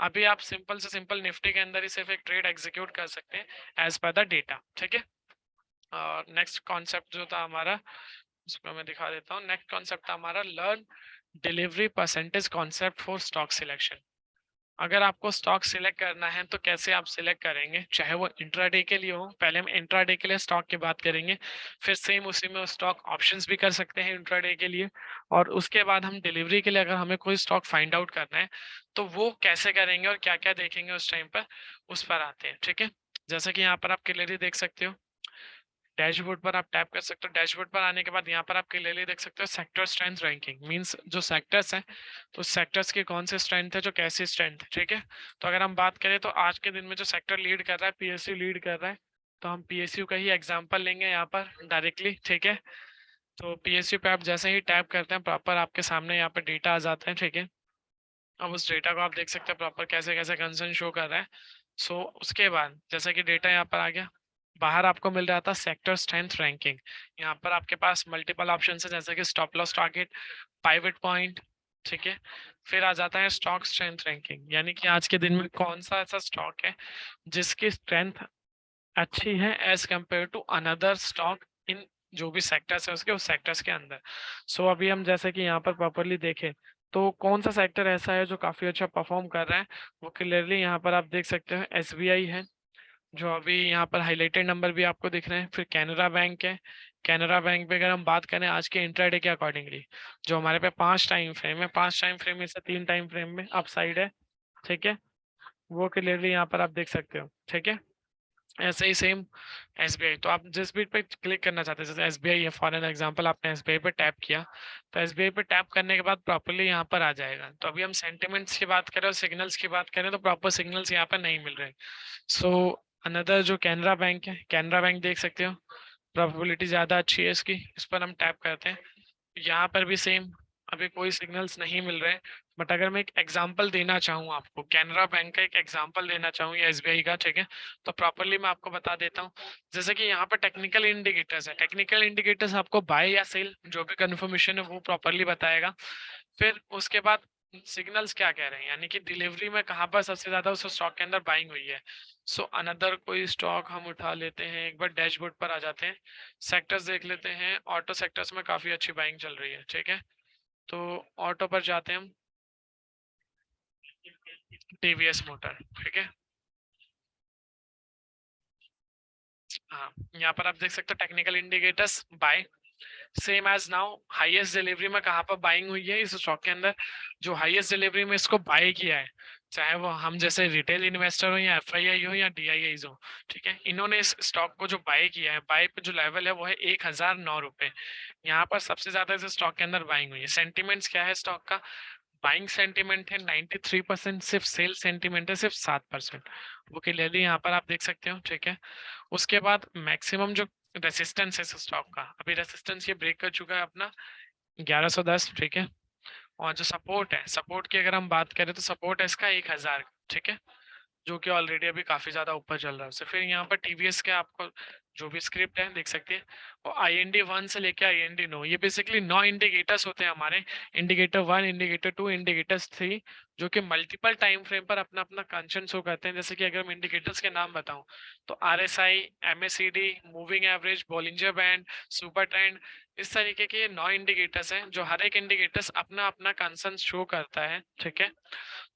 अभी आप सिंपल से सिंपल निफ्टी के अंदर ही सिर्फ एक ट्रेड एग्जीक्यूट कर सकते हैं एज पर द डेटा। ठीक है, और नेक्स्ट कॉन्सेप्ट जो था हमारा उसको मैं दिखा देता हूँ। नेक्स्ट कॉन्सेप्ट था हमारा learn delivery percentage concept for stock selection. अगर आपको स्टॉक सिलेक्ट करना है तो कैसे आप सिलेक्ट करेंगे, चाहे वो इंट्राडे के लिए हो। पहले हम इंट्राडे के लिए स्टॉक की बात करेंगे, फिर सेम उसी में स्टॉक ऑप्शंस भी कर सकते हैं इंट्राडे के लिए, और उसके बाद हम डिलीवरी के लिए अगर हमें कोई स्टॉक फाइंड आउट करना है तो वो कैसे करेंगे और क्या क्या देखेंगे उस टाइम पर, उस पर आते हैं। ठीक है, जैसा कि यहाँ पर आप क्लियरली देख सकते हो, डैशबोर्ड पर आप टैप कर सकते हो। डैशबोर्ड पर आने के बाद यहाँ पर आप क्लियरली देख सकते हो सेक्टर स्ट्रेंथ रैंकिंग, मींस जो सेक्टर्स हैं तो सेक्टर्स के कौन से स्ट्रेंथ है, जो कैसे स्ट्रेंथ है। ठीक है, तो अगर हम बात करें तो आज के दिन में जो सेक्टर लीड कर रहा है पीएसयू लीड कर रहा है, तो हम पीएसयू का ही एग्जाम्पल लेंगे यहाँ पर डायरेक्टली। ठीक है, तो पीएसयू पे आप जैसे ही टैप करते हैं प्रॉपर आपके सामने यहाँ पर डेटा आ जाता है। ठीक है, अब उस डेटा को आप देख सकते हैं प्रॉपर कैसे कैसे कंसर्न शो कर रहा है। सो उसके बाद जैसा कि डेटा यहाँ पर आ गया, बाहर आपको मिल रहा था सेक्टर स्ट्रेंथ रैंकिंग। यहाँ पर आपके पास मल्टीपल ऑप्शन है जैसे कि stop loss target, pivot point. ठीक है, फिर आ जाता है स्टॉक स्ट्रेंथ रैंकिंग, यानी कि आज के दिन में कौन सा ऐसा स्टॉक है जिसकी स्ट्रेंथ अच्छी है as compare to another stock in जो भी सेक्टर्स है उसके उस सेक्टर्स के अंदर। सो अभी हम जैसे कि यहाँ पर प्रॉपरली देखें तो कौन सा सेक्टर ऐसा है जो काफी अच्छा परफॉर्म कर रहा है, वो क्लियरली यहाँ पर आप देख सकते हैं एसबीआई है, जो अभी यहाँ पर हाईलाइटेड नंबर भी आपको दिख रहे हैं। फिर कैनरा बैंक है, कैनरा बैंक पे अगर हम बात करें आज के इंट्राडे के अकॉर्डिंगली, जो हमारे पे 5 टाइम फ्रेम है, 5 टाइम फ्रेम में से 3 टाइम फ्रेम में अप साइड है। ठीक है, वो क्लियरली यहाँ पर आप देख सकते हो। ठीक है, ऐसे ही सेम एसबीआई, तो आप जिस बीट पे क्लिक करना चाहते हैं, जैसे एसबीआई है फॉर एन एग्जांपल, आपने एसबीआई पे टैप किया, तो एसबीआई पे टैप करने के बाद प्रॉपर्ली यहाँ पर आ जाएगा। तो अभी हम सेंटिमेंट्स की बात करें और सिग्नल्स की बात करें तो प्रॉपर सिग्नल्स यहाँ पर नहीं मिल रहे। सो अनदर जो कैनरा बैंक है, कैनरा बैंक देख सकते हो प्रोबेबिलिटी ज़्यादा अच्छी है इसकी, इस पर हम टैप करते हैं, यहाँ पर भी सेम अभी कोई सिग्नल्स नहीं मिल रहे। बट अगर मैं एक एग्जांपल देना चाहूँ आपको, कैनरा बैंक का एक एग्जांपल देना चाहूँ या एसबीआई का, ठीक है, तो प्रॉपरली मैं आपको बता देता हूँ। जैसे कि यहाँ पर टेक्निकल इंडिकेटर्स है, टेक्निकल इंडिकेटर्स आपको बाय या सेल जो भी कंफर्मेशन है वो प्रॉपरली बताएगा। फिर उसके बाद सिग्नल्स क्या कह रहे हैं, यानी कि डिलीवरी में कहाँ पर सबसे ज्यादा उस स्टॉक के अंदर बाइंग हुई है। सो अनदर कोई स्टॉक हम उठा लेते हैं, एक बार डैशबोर्ड पर आ जाते हैं, सेक्टर्स देख लेते हैं। ऑटो सेक्टर्स में काफी अच्छी बाइंग चल रही है। ठीक है, तो ऑटो पर जाते हैं हम, टीवीएस मोटर। ठीक है, हाँ, यहाँ पर आप देख सकते हो technical indicators by, same as now highest delivery में कहाँ पर बाइंग हुई है इस स्टॉक के अंदर, जो हाईएस्ट डिलीवरी में इसको बाय किया है, चाहे वो हम जैसे रिटेल इन्वेस्टर हो या एफआईआई हो या डीआईआई हो। ठीक है, इन्होंने इस स्टॉक को जो बाय किया है, बाय पे जो लेवल है वो है 1009 रुपए। यहाँ पर सबसे ज्यादा इस स्टॉक के अंदर बाइंग हुई है। सेंटिमेंट्स क्या है स्टॉक का, बाइंग सेंटिमेंट है 93%, सिर्फ सेल सेंटिमेंट है सिर्फ 7%। वो क्लियरली यहाँ पर आप देख सकते हो। ठीक है, उसके बाद मैक्सिमम जो रेसिस्टेंस है स्टॉक का, अभी रेसिस्टेंस ये ब्रेक कर चुका है अपना 1110। ठीक है, और जो सपोर्ट है, सपोर्ट की अगर हम बात करें तो सपोर्ट है इसका 1000। ठीक है, जो कि ऑलरेडी अभी काफी ज्यादा ऊपर चल रहा है उससे। फिर यहाँ पर टीवीएस के आपको जो भी स्क्रिप्ट है देख सकते हैं, और IND 1 से लेकर IND 9, ये बेसिकली 9 इंडिकेटर्स होते हैं हमारे, इंडिकेटर 1, इंडिकेटर 2, इंडिकेटर्स 3, जो कि मल्टीपल टाइम फ्रेम पर अपना अपना कंसर्न शो करते हैं। जैसे कि अगर मैं इंडिकेटर्स के नाम बताऊं तो RSI, MACD, moving average, Bollinger band, super trend, इस तरीके के 9 इंडिकेटर्स हैं, जो हर एक इंडिकेटर्स अपना अपना कंसर्न शो करता है। ठीक है,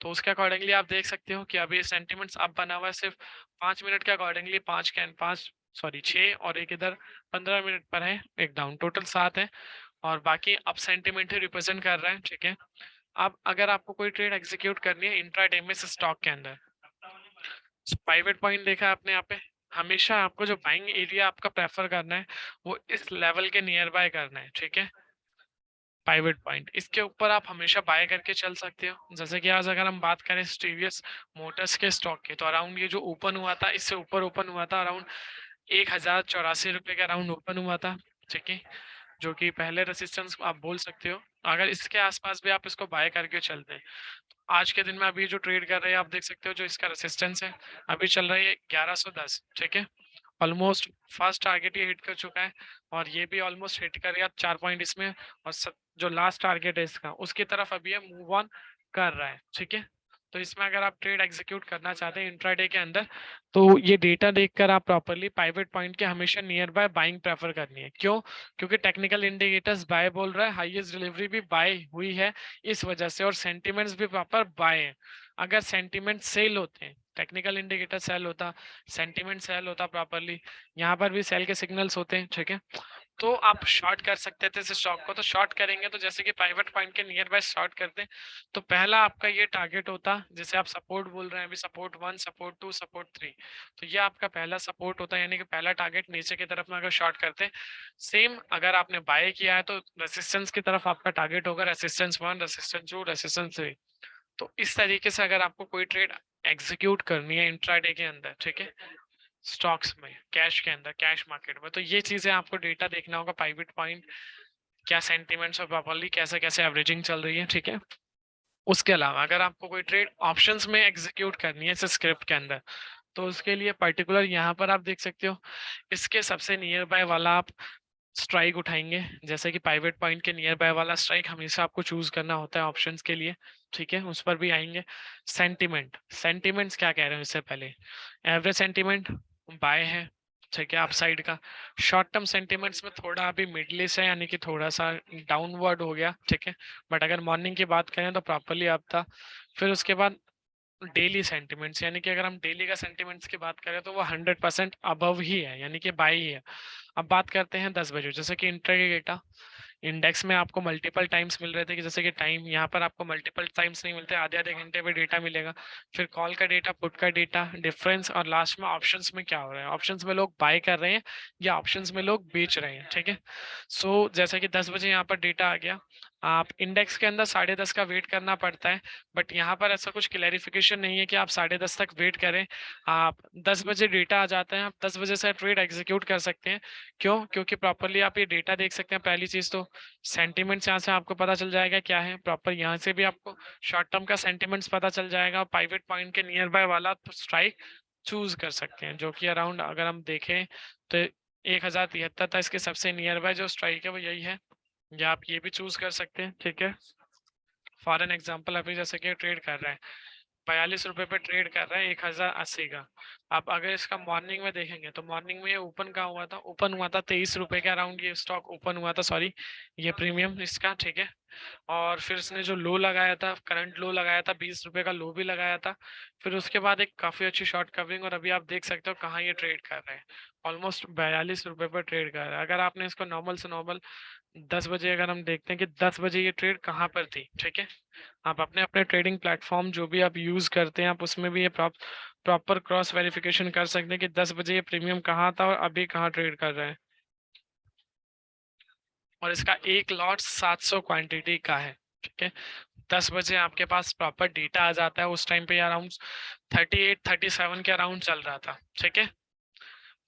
तो उसके अकॉर्डिंगली आप देख सकते हो कि अभी सेंटिमेंट्स अप बना हुआ है सिर्फ 5 मिनट के अकॉर्डिंगली, 6 और एक इधर 15 मिनट पर है, एक डाउन, टोटल 7 है, और बाकी अप सेंटिमेंट ही रिप्रेजेंट कर रहा है। ठीक है, अब अगर आपको कोई ट्रेड एग्जीक्यूट करनी है इंट्राडे में स्टॉक के अंदर, पाइवट पॉइंट देखा आपने यहाँ पे, हमेशा आपको जो बाइंग एरिया आपका प्रेफर करना है वो इस लेवल के नियर बाय करना है, ठीक है। पाइवट पॉइंट इसके ऊपर आप हमेशा बाय करके चल सकते हो। जैसे कि आज अगर हम बात करें टीवीएस मोटर्स के स्टॉक की, तो अराउंड ये जो ओपन हुआ था, इससे ऊपर ओपन हुआ था, अराउंड 1084 रुपये के अराउंड ओपन हुआ था, ठीक है, जो कि पहले रेसिस्टेंस आप बोल सकते हो। अगर इसके आसपास भी आप इसको बाय करके चलते हैं, आज के दिन में अभी जो ट्रेड कर रहे हैं आप देख सकते हो, जो इसका रेसिस्टेंस है अभी चल रही है 1110, ठीक है। ऑलमोस्ट फर्स्ट टारगेट ये हिट कर चुका है, और ये भी ऑलमोस्ट हिट कर, 4 पॉइंट इसमें, और जो लास्ट टारगेट है इसका उसकी तरफ अभी ये मूव ऑन कर रहा है, ठीक है। तो इसमें अगर आप ट्रेड एग्जीक्यूट करना चाहते हैं इंट्राडे के अंदर, तो ये डेटा देखकर आप प्रॉपरली पाइवट पॉइंट के हमेशा नियर बाय बाइंग प्रेफर करनी है। क्यों? क्योंकि टेक्निकल इंडिकेटर्स बाय बोल रहा है, हाईएस्ट डिलीवरी भी बाय हुई है इस वजह से, और सेंटिमेंट्स भी प्रॉपर बाय है। अगर सेंटिमेंट सेल होते हैं, टेक्निकल इंडिकेटर सेल होता, सेंटिमेंट सेल होता प्रॉपरली, यहाँ पर भी सेल के सिग्नल्स होते हैं, ठीक है, तो आप शॉर्ट कर सकते थे इस स्टॉक को। तो शॉर्ट करेंगे तो जैसे कि पाइवट पॉइंट के नियर बाय शॉर्ट करते हैं, तो पहला आपका ये टारगेट होता, जैसे आप सपोर्ट बोल रहे हैं अभी, सपोर्ट 1, सपोर्ट 2, सपोर्ट 3, तो ये आपका पहला सपोर्ट होता है, यानी कि पहला टारगेट नीचे की तरफ में अगर शॉर्ट करते हैं। सेम अगर आपने बाय किया है तो रेसिस्टेंस की तरफ आपका टारगेट होगा, रेसिस्टेंस 1, रेसिस्टेंस 2, रेसिस्टेंस 3। तो इस तरीके से अगर आपको कोई ट्रेड एग्जीक्यूट करनी है इंट्राडे के अंदर, ठीक है, स्टॉक्स में, कैश के अंदर, कैश मार्केट में, तो ये चीजें आपको डेटा देखना होगा, पाइवट पॉइंट, क्या सेंटिमेंट्स और प्रॉपर्ली कैसे कैसे एवरेजिंग चल रही है, ठीक है। उसके अलावा अगर आपको कोई ट्रेड ऑप्शंस में एग्जीक्यूट करनी है इस स्क्रिप्ट के अंदर, तो उसके लिए पर्टिकुलर यहाँ पर आप देख सकते हो, इसके सबसे नियर बाय वाला आप स्ट्राइक उठाएंगे। जैसे कि पाइवट पॉइंट के नियर बाय वाला स्ट्राइक हमेशा आपको चूज करना होता है ऑप्शंस के लिए, ठीक है, उस पर भी आएंगे। सेंटिमेंट, सेंटिमेंट्स क्या कह रहे हैं इससे पहले, एवरेज सेंटिमेंट बाय है, ठीक है, अप साइड का। शॉर्ट टर्म सेंटिमेंट्स में थोड़ा अभी मिडलिस्ट है, यानी कि थोड़ा सा डाउनवर्ड हो गया, ठीक है। बट अगर मॉर्निंग की बात करें तो प्रॉपरली अप था। फिर उसके बाद डेली सेंटिमेंट्स, यानी कि अगर हम डेली का सेंटिमेंट्स की बात करें तो वो 100% अबव ही है, यानी कि बाई ही है। अब बात करते हैं 10 बजे, जैसे कि इंट्राडे डेटा इंडेक्स में आपको मल्टीपल टाइम्स मिल रहे थे, कि जैसे कि टाइम यहाँ पर आपको मल्टीपल टाइम्स नहीं मिलते, आधे आधे घंटे पे डेटा मिलेगा। फिर कॉल का डेटा, पुट का डेटा, डिफरेंस, और लास्ट में ऑप्शंस में क्या हो रहा है, ऑप्शंस में लोग बाय कर रहे हैं या ऑप्शंस में लोग बेच रहे हैं, ठीक है। सो जैसे कि 10 बजे यहाँ पर डेटा आ गया, आप इंडेक्स के अंदर 10:30 का वेट करना पड़ता है, बट यहाँ पर ऐसा कुछ क्लैरिफिकेशन नहीं है कि आप 10:30 तक वेट करें। आप 10 बजे डेटा आ जाता है, आप 10 बजे से ट्रेड एग्जीक्यूट कर सकते हैं। क्यों? क्योंकि प्रॉपरली आप ये डेटा देख सकते हैं। पहली चीज तो सेंटिमेंट्स यहाँ से आपको पता चल जाएगा क्या है प्रॉपर, यहाँ से भी आपको शॉर्ट टर्म का सेंटिमेंट्स पता चल जाएगा। प्राइवेट पॉइंट के नियर बाय वाला स्ट्राइक चूज कर सकते हैं, जो कि अराउंड अगर हम देखें तो 1073 था, इसके सबसे नियर बाय जो स्ट्राइक है वो यही है, या आप ये भी चूज कर सकते हैं, ठीक है। फॉर एन एग्जाम्पल अभी जैसे कि ट्रेड कर रहे हैं 42 रुपए पे ट्रेड कर रहा है 1080 का। आप अगर इसका मॉर्निंग में देखेंगे तो मॉर्निंग में ये ओपन कहाँ हुआ था, ओपन हुआ था 23 रुपए के अराउंड, ये स्टॉक ओपन हुआ था, सॉरी ये प्रीमियम इसका, ठीक है। और फिर इसने जो लो लगाया था, करंट लो लगाया था, 20 रुपए का लो भी लगाया था। फिर उसके बाद एक काफी अच्छी शॉर्ट कवरिंग, और अभी आप देख सकते हो कहाँ ये ट्रेड कर रहे हैं, ऑलमोस्ट 42 रुपए पर ट्रेड कर रहा है। अगर आपने इसको नॉर्मल से नॉर्मल 10 बजे अगर हम देखते हैं कि 10 बजे ये ट्रेड कहाँ पर थी, ठीक है, आप अपने अपने ट्रेडिंग प्लेटफॉर्म जो भी आप यूज करते हैं, आप उसमें भी ये प्रॉपर क्रॉस वेरिफिकेशन कर सकते हैं कि 10 बजे ये प्रीमियम कहाँ था और अभी कहाँ ट्रेड कर रहा है। और इसका एक लॉट 700 क्वांटिटी का है, ठीक है। 10 बजे आपके पास प्रॉपर डेटा आ जाता है, उस टाइम पे अराउंड 38-37 के अराउंड चल रहा था, ठीक है।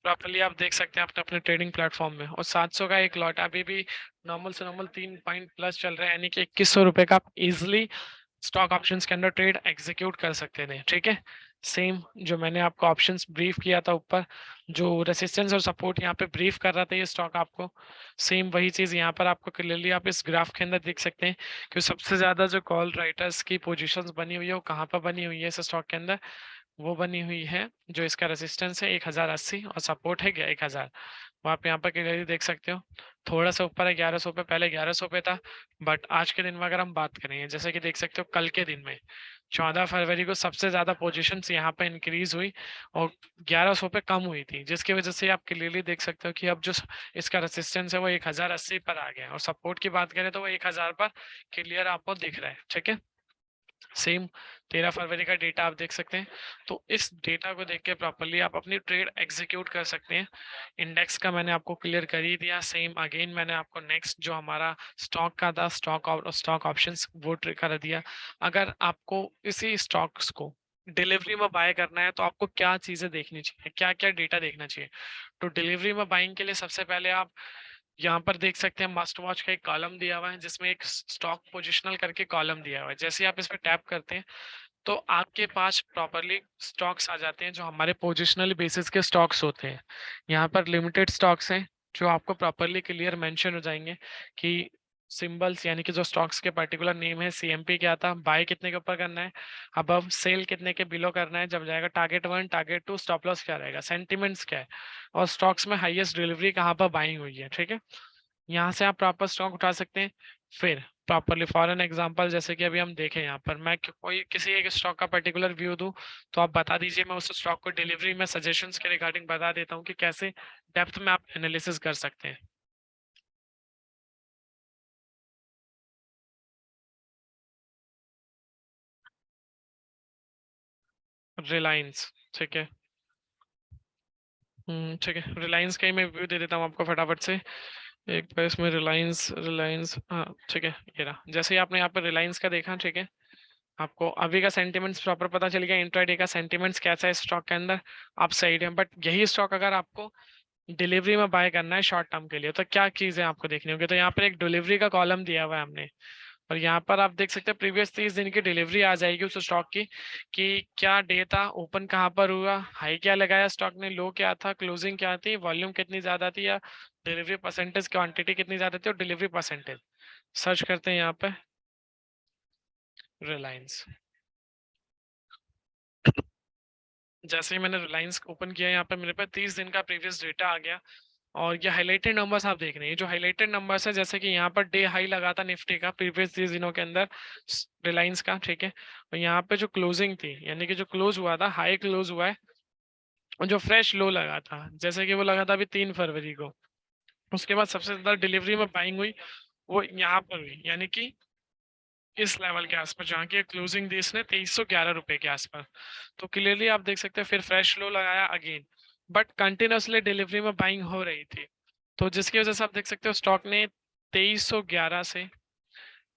प्रॉपरली आप देख सकते हैं अपने अपने ट्रेडिंग प्लेटफॉर्म में, और 700 का एक लॉट अभी भी नॉर्मल से नॉर्मल 3 पॉइंट प्लस चल रहा है, यानी कि 2100 रुपए का आप इजिली स्टॉक ऑप्शंस के अंदर ट्रेड एग्जीक्यूट कर सकते थे, ठीक है। सेम जो मैंने आपको ऑप्शंस ब्रीफ किया था ऊपर, जो रेसिस्टेंस और सपोर्ट यहाँ पे ब्रीफ कर रहा था ये स्टॉक आपको, सेम वही चीज यहाँ पर आपको क्लियरली आप इस ग्राफ के अंदर देख सकते हैं कि सबसे ज्यादा जो कॉल राइटर्स की पोजीशंस बनी हुई है वो कहाँ पर बनी हुई है इस स्टॉक के अंदर, वो बनी हुई है जो इसका रेसिस्टेंस है 1080 और सपोर्ट है 1000। वो आप यहाँ पर क्लियरली देख सकते हो, थोड़ा सा ऊपर है 1100 पे, पहले 1100 पे था। बट आज के दिन में अगर हम बात करें, जैसे कि देख सकते हो कल के दिन में 14 फरवरी को सबसे ज्यादा पोजीशंस यहाँ पे इंक्रीज हुई और 1100 पे कम हुई थी, जिसकी वजह से आप क्लियरली देख सकते हो कि अब जो इसका रेसिस्टेंस है वो 1080 पर आ गया है, और सपोर्ट की बात करें तो वो 1000 पर क्लियर आपको दिख रहा है, ठीक है। सेम 13 फरवरी का डेटा आप देख सकते हैं। तो इस डेटा को देख के प्रॉपरली आप अपनी ट्रेड एग्जीक्यूट कर सकते हैं। इंडेक्स का मैंने आपको क्लियर कर ही दिया। सेम अगेन मैंने आपको नेक्स्ट जो हमारा स्टॉक का था, स्टॉक ऑप्शंस, वो कर दिया। अगर आपको इसी स्टॉक्स को डिलीवरी में बाय करना है तो आपको क्या चीजें देखनी चाहिए, क्या क्या डेटा देखना चाहिए। तो डिलीवरी में बाइंग के लिए सबसे पहले आप यहाँ पर देख सकते हैं मस्ट वॉच का एक कॉलम दिया हुआ है, जिसमें एक स्टॉक पोजिशनल करके कॉलम दिया हुआ है। जैसे आप इस पर टैप करते हैं तो आपके पास प्रॉपरली स्टॉक्स आ जाते हैं जो हमारे पोजिशनल बेसिस के स्टॉक्स होते हैं। यहाँ पर लिमिटेड स्टॉक्स हैं जो आपको प्रॉपरली क्लियर मेंशन हो जाएंगे कि सिंबल्स, यानी कि जो स्टॉक्स के पर्टिकुलर नेम है, सीएमपी क्या था, बाय कितने के ऊपर करना है, अबव सेल कितने के बिलो करना है, जब जाएगा टारगेट 1 टारगेट 2, स्टॉप लॉस क्या रहेगा, सेंटिमेंट्स क्या है, और स्टॉक्स में हाईएस्ट डिलीवरी कहाँ पर बाइंग हुई है। ठीक है, यहाँ से आप प्रॉपर स्टॉक उठा सकते हैं। फिर प्रॉपरली फॉर एन एग्जांपल, जैसे कि अभी हम देखें यहाँ पर, मैं कोई किसी एक स्टॉक का पर्टिकुलर व्यू दूं तो आप बता दीजिए, मैं उस स्टॉक को डिलीवरी में सजेशंस के रिगार्डिंग बता देता हूँ कि कैसे डेप्थ में आप एनालिसिस कर सकते हैं। रिलायंस, ठीक है। ठीक है, रिलायंस का ही मैं व्यू दे देता हूँ आपको फटाफट से। एक बार इसमें रिलायंस रिलायंस हाँ ठीक है, ये रहा। जैसे ही आपने यहाँ पर रिलायंस का देखा, ठीक है, आपको अभी का सेंटिमेंट्स प्रॉपर पता चल गया, इंट्राडे का सेंटिमेंट्स कैसा है स्टॉक के अंदर, आप सही है। बट यही स्टॉक अगर आपको डिलीवरी में बाय करना है शॉर्ट टर्म के लिए, तो क्या चीजें आपको देखनी होगी। तो यहाँ पर एक डिलीवरी का कॉलम दिया हुआ है हमने, और यहाँ पर आप देख सकते हैं प्रीवियस 30 दिन की डिलीवरी आ जाएगी उस स्टॉक की, कि क्या डे था, ओपन कहाँ पर हुआ, हाई क्या लगाया स्टॉक ने, लो क्या था, क्लोजिंग क्या थी, वॉल्यूम कितनी ज्यादा थी, या डिलीवरी परसेंटेज, क्वांटिटी कितनी ज्यादा थी, और डिलीवरी परसेंटेज। सर्च करते हैं यहाँ पे रिलायंस। जैसे ही मैंने रिलायंस ओपन किया, यहाँ पे मेरे पास 30 दिन का प्रीवियस डेटा आ गया। और ये हाईलाइटेड नंबर्स आप देख रहे हैं, जो हाईलाइटेड नंबर्स है, जैसे कि यहाँ पर डे हाई लगा था निफ्टी का प्रीवियस 30 दिनों के अंदर रिलायंस का, ठीक है। और यहाँ पे जो क्लोजिंग थी, यानी कि जो क्लोज हुआ था, हाई क्लोज हुआ है, और जो फ्रेश लो लगा था, जैसे कि वो लगा था अभी 3 फरवरी को, उसके बाद सबसे ज्यादा डिलीवरी में बाइंग हुई वो यहाँ पर हुई, यानी कि इस लेवल के आसपास, जहाँ की क्लोजिंग दी इसने 2311 रुपए के आसपास। तो क्लियरली आप देख सकते हैं, फिर फ्रेश लो लगाया अगेन, बट कंटिन्यूसली डिलीवरी में बाइंग हो रही थी। तो जिसकी वजह से आप देख सकते हो स्टॉक ने 2311 से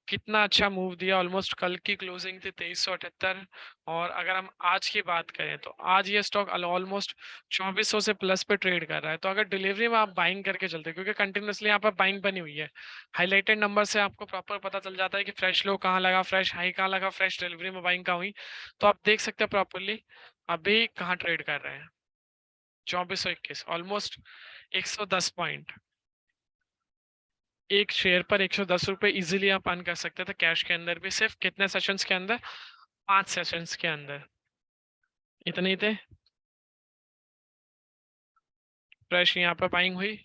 कितना अच्छा मूव दिया। ऑलमोस्ट कल की क्लोजिंग थी 2378, और अगर हम आज की बात करें तो आज ये स्टॉक ऑलमोस्ट 2400 से प्लस पे ट्रेड कर रहा है। तो अगर डिलीवरी में आप बाइंग करके चलते हैं, क्योंकि कंटिन्यूसली यहाँ पर बाइंग बनी हुई है, हाईलाइटेड नंबर से आपको प्रॉपर पता चल जाता है कि फ्रेश लो कहाँ लगा, फ्रेश हाई कहाँ लगा, फ्रेश डिलीवरी में बाइंग कहाँ हुई। तो आप देख सकते हैं प्रॉपरली अभी कहाँ ट्रेड कर रहे हैं, 2421, ऑलमोस्ट 110 पॉइंट। एक शेयर पर 110 रुपए इजीली आप अर्न कर सकते थे कैश के अंदर भी, सिर्फ कितने सेशंस के अंदर, 5 सेशंस के अंदर, इतने ही थे। फ्रेश यहाँ पर बाइंग हुई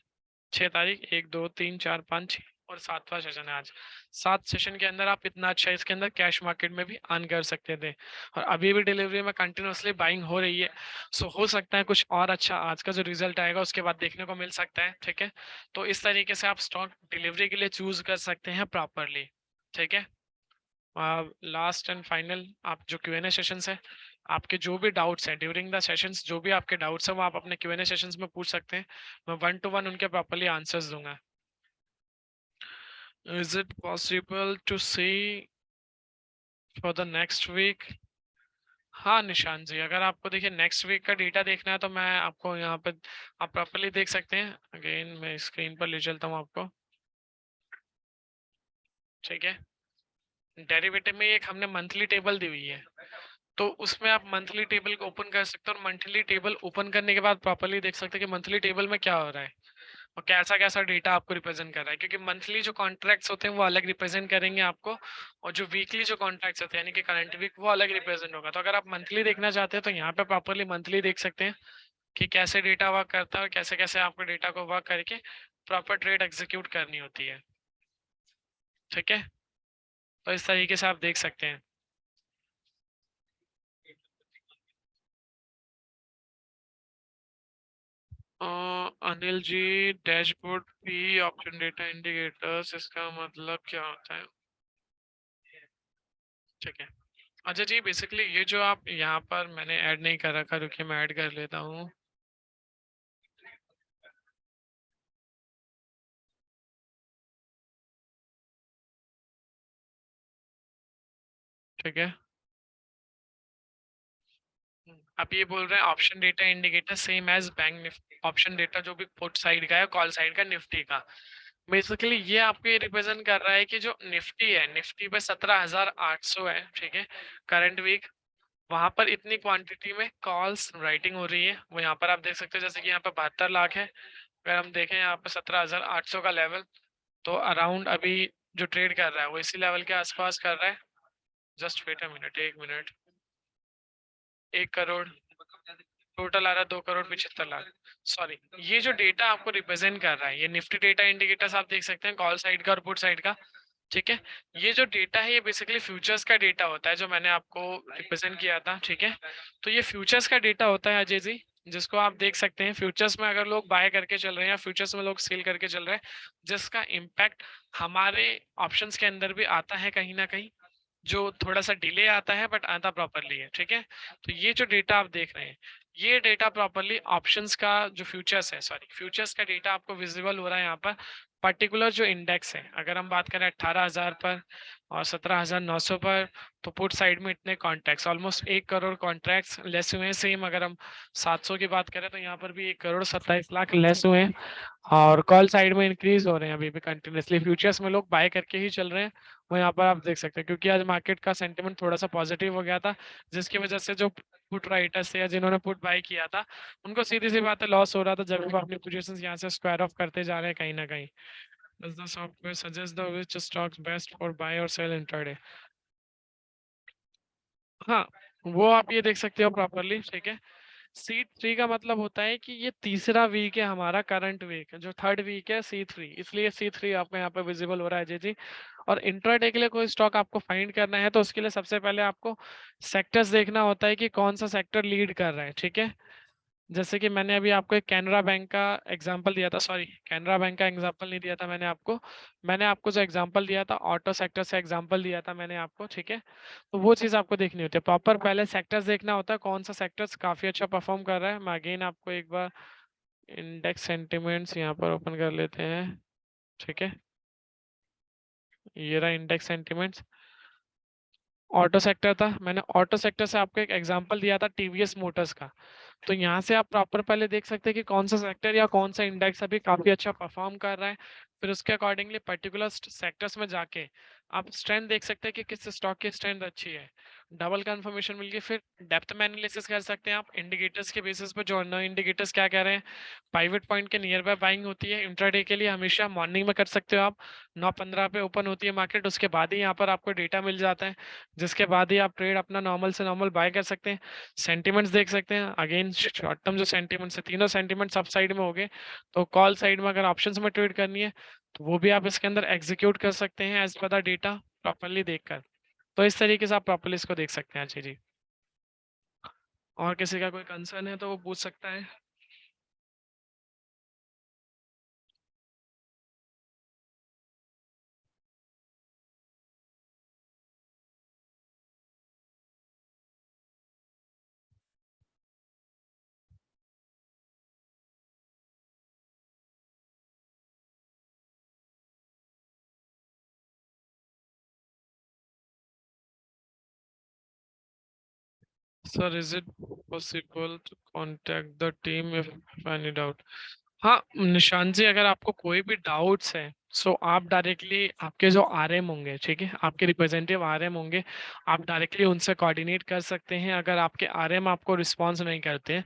6 तारीख, 1 2 3 4 5 6, और 7वां सेशन है आज। 7 सेशन के अंदर आप इतना अच्छा इसके अंदर कैश मार्केट में भी अर्न कर सकते थे, और अभी भी डिलीवरी में कंटिन्यूसली बाइंग हो रही है। सो हो सकता है कुछ और अच्छा आज का जो रिजल्ट आएगा उसके बाद देखने को मिल सकता है, ठीक है। तो इस तरीके से आप स्टॉक डिलीवरी के लिए चूज कर सकते हैं प्रॉपरली, ठीक है। लास्ट एंड फाइनल, आप जो Q&A सेशंस है, आपके जो भी डाउट्स हैं ड्यूरिंग द सेशंस, जो भी आपके डाउट्स हैं वो आप अपने Q&A सेशंस में पूछ सकते हैं। मैं 1 to 1 उनके प्रॉपरली आंसर्स दूंगा। Is it possible to see for the next week? हाँ निशान जी, अगर आपको देखिए नेक्स्ट वीक का डेटा देखना है तो मैं आपको यहाँ पे, आप प्रॉपरली देख सकते हैं। अगेन मैं स्क्रीन पर ले चलता हूँ आपको, ठीक है। डेरिवेटिव में एक हमने मंथली टेबल दी हुई है, तो उसमें आप मंथली टेबल को ओपन कर सकते हो, और मंथली टेबल ओपन करने के बाद प्रॉपरली देख सकते हैं कि मंथली टेबल में क्या हो रहा है और कैसा कैसा डेटा आपको रिप्रेजेंट कर रहा है। क्योंकि मंथली जो कॉन्ट्रैक्ट्स होते हैं वो अलग रिप्रेजेंट करेंगे आपको, और जो वीकली जो कॉन्ट्रैक्ट्स होते हैं यानी कि करंट वीक, वो अलग रिप्रेजेंट होगा। तो अगर आप मंथली देखना चाहते हैं तो यहाँ पे प्रॉपरली मंथली देख सकते हैं कि कैसे डेटा वर्क करता है, और कैसे कैसे आपको डेटा को वर्क करके प्रॉपर ट्रेड एग्जीक्यूट करनी होती है, ठीक है। तो इस तरीके से आप देख सकते हैं। अनिल जी, डैशबोर्ड पी ऑप्शन डेटा इंडिकेटर्स, इसका मतलब क्या होता है? ठीक है, अच्छा जी, बेसिकली ये जो आप यहाँ पर मैंने ऐड नहीं कर रखा, रुकिए मैं ऐड कर लेता हूँ। ठीक है। आप ये बोल रहे हैं option data indicator same as bank Nifty, option data जो भी पुट साइड का है, कॉल साइड का, निफ्टी का। बेसिकली ये आपको ये रिप्रेजेंट कर रहा है कि जो निफ्टी है, निफ्टी पे 17,800 है, ठीक है, करंट वीक। वहां पर इतनी क्वांटिटी में कॉल्स राइटिंग हो रही है, वो यहाँ पर आप देख सकते हो, जैसे कि यहाँ पर 72 लाख है। अगर हम देखें यहाँ पर 17,800 का लेवल, तो अराउंड अभी जो ट्रेड कर रहा है वो इसी लेवल के आसपास कर रहा है। जस्ट वेट अ मिनट, 1 मिनट। 1 करोड़ टोटल आ रहा है, 2,75,00,000। सॉरी, ये जो डेटा आपको रिप्रेजेंट कर रहा है, ये निफ्टी डेटा इंडिकेटर्स आप देख सकते हैं, कॉल साइड का और पुट साइड का। ठीक है, ये जो डेटा है ये बेसिकली फ्यूचर्स का डेटा होता है, जो मैंने आपको रिप्रेजेंट किया था। ठीक है, तो ये फ्यूचर्स का डेटा होता है अजय जी, जिसको आप देख सकते हैं। फ्यूचर्स में अगर लोग बाय करके चल रहे हैं या फ्यूचर्स में लोग सेल करके चल रहे हैं, जिसका इम्पैक्ट हमारे ऑप्शंस के अंदर भी आता है कहीं ना कहीं, जो थोड़ा सा डिले आता है बट आता प्रॉपरली है। ठीक है, तो ये जो डेटा आप देख रहे हैं, ये डेटा प्रॉपरली ऑप्शंस का जो फ्यूचर्स है, सॉरी फ्यूचर्स का डेटा आपको विजिबल हो रहा है यहाँ पर। पर्टिकुलर जो इंडेक्स है, अगर हम बात करें 18,000 पर और 17,900 पर, तो पुट साइड में इतने contracts, almost 1 crore contracts less हुए हैं। सेम अगर हम 700 की बात करें तो यहाँ पर भी 1 करोड़ 27 लाख लेस हुए हैं। और कॉल साइड में इंक्रीज हो रहे हैं अभी भी कंटिन्यूसली, फ्यूचर्स में लोग बाय करके ही चल रहे हैं। वो यहाँ पर आप देख सकते हैं, क्योंकि आज मार्केट का सेंटिमेंट थोड़ा सा पॉजिटिव हो गया था, जिसकी वजह से जो पुट राइटर्स थे या जिन्होंने पुट बाय किया था, उनको सीधी सी बात है लॉस हो रहा था, जब वो अपनी पोजीशन यहाँ से स्क्वायर ऑफ करते जा रहे हैं कहीं ना कहीं। Does the software suggest the which stocks best for buy or sell intraday? हाँ, वो आप ये देख सकते हो प्रॉपरली। ठीक है, C3 का मतलब होता है कि ये तीसरा वीक है हमारा, करंट वीक जो थर्ड वीक है C3, इसलिए C3 आपको यहाँ पे विजिबल हो रहा है जी जी। और इंट्राडे के लिए कोई स्टॉक आपको फाइंड करना है तो उसके लिए सबसे पहले आपको सेक्टर्स देखना होता है कि कौन सा सेक्टर लीड कर रहा है। ठीक है, जैसे कि मैंने अभी आपको एक कैनरा बैंक का एग्जांपल दिया था, सॉरी कैनरा बैंक का एग्जांपल नहीं दिया था मैंने आपको जो एग्जांपल दिया था ऑटो सेक्टर से एग्जांपल दिया था मैंने आपको। ठीक है, तो वो चीज़ आपको देखनी होती है प्रॉपर, पहले सेक्टर्स देखना होता है कौन सा सेक्टर्स काफ़ी अच्छा परफॉर्म कर रहा है। मैं अगेन आपको एक बार इंडेक्स सेंटिमेंट्स यहाँ पर ओपन कर लेते हैं। ठीक है, ये रहा इंडेक्स सेंटिमेंट्स, ऑटो सेक्टर था, मैंने ऑटो सेक्टर से आपको एक एग्जांपल दिया था टीवीएस मोटर्स का। तो यहाँ से आप प्रॉपर पहले देख सकते हैं कि कौन सा सेक्टर या कौन सा इंडेक्स अभी काफी अच्छा परफॉर्म कर रहा है। फिर उसके अकॉर्डिंगली पर्टिकुलर सेक्टर्स में जाके आप स्ट्रेंथ देख सकते हैं कि किस स्टॉक की स्ट्रेंथ अच्छी है। डबल कंफर्मेशन मिल गई, फिर डेप्थ में एनालिसिस कर सकते हैं आप इंडिकेटर्स के बेसिस पे, जो नए इंडिकेटर्स क्या कह रहे हैं। पाइवेट पॉइंट के नियर बाय बाइंग होती है इंट्राडे के लिए, हमेशा मॉर्निंग में कर सकते हो आप। 9:15 पे ओपन होती है मार्केट, उसके बाद ही यहाँ पर आपको डेटा मिल जाता है, जिसके बाद ही आप ट्रेड अपना नॉर्मल से नॉर्मल बाय कर सकते हैं। सेंटिमेंट्स देख सकते हैं, अगेन शॉर्ट टर्म जो सेंटिमेंट्स है, तीनों सेंटिमेंट्स अप साइड में हो गए। तो कॉल साइड में अगर ऑप्शंस में ट्रेड करनी है तो वो भी आप इसके अंदर एग्जीक्यूट कर सकते हैं as per the data properly देखकर। तो इस तरीके से आप प्रॉपरली इसको देख सकते हैं। जी जी, और किसी का कोई कंसर्न है तो वो पूछ सकता है। Sir is it possible to contact the team if any doubt? हाँ निशान जी, अगर आपको कोई भी डाउट्स है सो आप डायरेक्टली, आपके जो आरएम होंगे, ठीक है, आपके रिप्रेजेंटेटिव आरएम होंगे, आप डायरेक्टली उनसे कोऑर्डिनेट कर सकते हैं। अगर आपके आरएम आपको रिस्पॉन्स नहीं करते हैं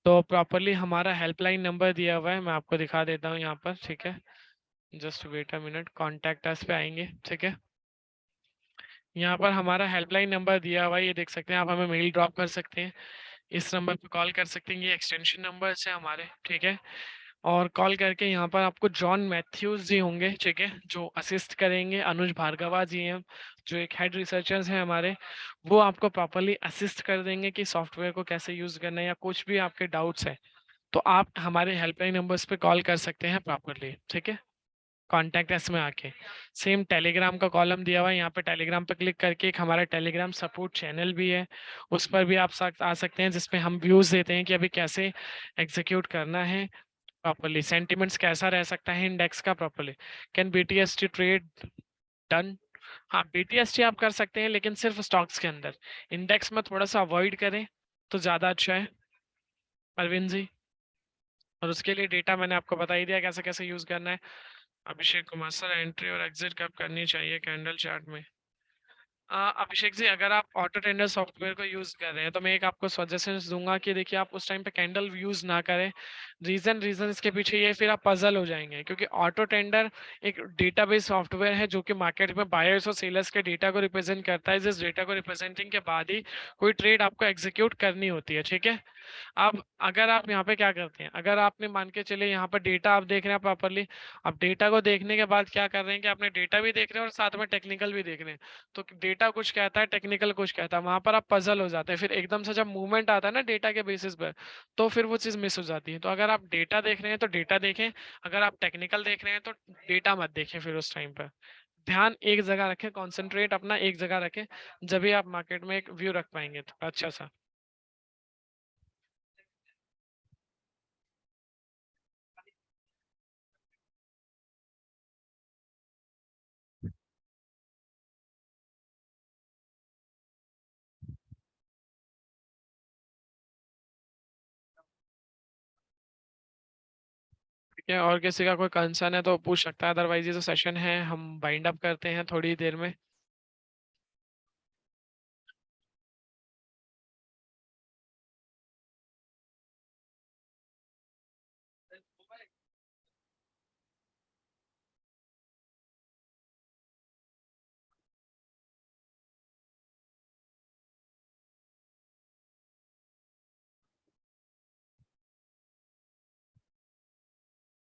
तो प्रॉपरली हमारा हेल्पलाइन नंबर दिया हुआ है, मैं आपको दिखा देता हूँ यहाँ पर। ठीक है, just wait a minute, contact us पे आएंगे। ठीक है, यहाँ पर हमारा हेल्पलाइन नंबर दिया हुआ है, ये देख सकते हैं आप, हमें मेल ड्रॉप कर सकते हैं, इस नंबर पे कॉल कर सकते हैं, ये एक्सटेंशन नंबर है हमारे। ठीक है, और कॉल करके यहाँ पर आपको जॉन मैथ्यूज जी होंगे, ठीक है, जो असिस्ट करेंगे। अनुज भार्गवा जी हैं, जो एक हेड रिसर्चर्स हैं हमारे, वो आपको प्रॉपरली असिस्ट कर देंगे कि सॉफ्टवेयर को कैसे यूज करना है, या कुछ भी आपके डाउट्स हैं तो आप हमारे हेल्पलाइन नंबर्स पे कॉल कर सकते हैं प्रॉपरली। ठीक है। कॉन्टैक्ट एस में आके सेम टेलीग्राम का कॉलम दिया हुआ है, यहाँ पे टेलीग्राम पे क्लिक करके एक हमारा टेलीग्राम सपोर्ट चैनल भी है, उस पर भी आप आ सकते हैं, जिसपे हम व्यूज़ देते हैं कि अभी कैसे एग्जीक्यूट करना है प्रॉपरली, सेंटिमेंट्स कैसा रह सकता है इंडेक्स का properly, can BTST trade done. हाँ बीटीएसटी आप कर सकते हैं लेकिन सिर्फ स्टॉक्स के अंदर, इंडेक्स में थोड़ा सा अवॉइड करें तो ज़्यादा अच्छा है अरविंद जी। और उसके लिए डेटा मैंने आपको बता ही दिया कैसे कैसे यूज़ करना है। अभिषेक कुमार सर, एंट्री और एग्जिट कब करनी चाहिए कैंडल चार्ट में? अभिषेक जी, अगर आप ऑटो टेंडर सॉफ्टवेयर को यूज़ कर रहे हैं तो मैं एक आपको सजेशंस दूंगा कि देखिए आप उस टाइम पे कैंडल यूज़ ना करें। रीज़न इसके पीछे ये, फिर आप पजल हो जाएंगे, क्योंकि ऑटो टेंडर एक डेटाबेस सॉफ्टवेयर है जो कि मार्केट में बायर्स और सेलर्स के डेटा को रिप्रेजेंट करता है। जिस डेटा को रिप्रेजेंटिंग के बाद ही कोई ट्रेड आपको एग्जीक्यूट करनी होती है, ठीक है। अब अगर आप यहाँ पे क्या करते हैं, अगर आपने मान के चले यहाँ पर डेटा आप देख रहे हैं प्रॉपरली, अब डेटा को देखने के बाद क्या कर रहे हैं कि आपने डेटा भी देख रहे हैं और साथ में टेक्निकल भी देख रहे हैं, तो डेटा कुछ कहता है, टेक्निकल कुछ कहता है, वहां पर आप पजल हो जाते हैं, फिर एकदम से जब मूवमेंट आता है ना डेटा के बेसिस पर, तो फिर वो चीज़ मिस हो जाती है। तो अगर आप डेटा देख रहे हैं तो डेटा देखें, अगर आप टेक्निकल देख रहे हैं तो डेटा मत देखें, फिर उस टाइम पर ध्यान एक जगह रखें, कॉन्सेंट्रेट अपना एक जगह रखें, जब भी आप मार्केट में एक व्यू रख पाएंगे तो अच्छा सा। ठीक है, और किसी का कोई कंसर्न है तो पूछ सकता है, अदरवाइज ये जो सेशन है हम बाइंड अप करते हैं थोड़ी देर में।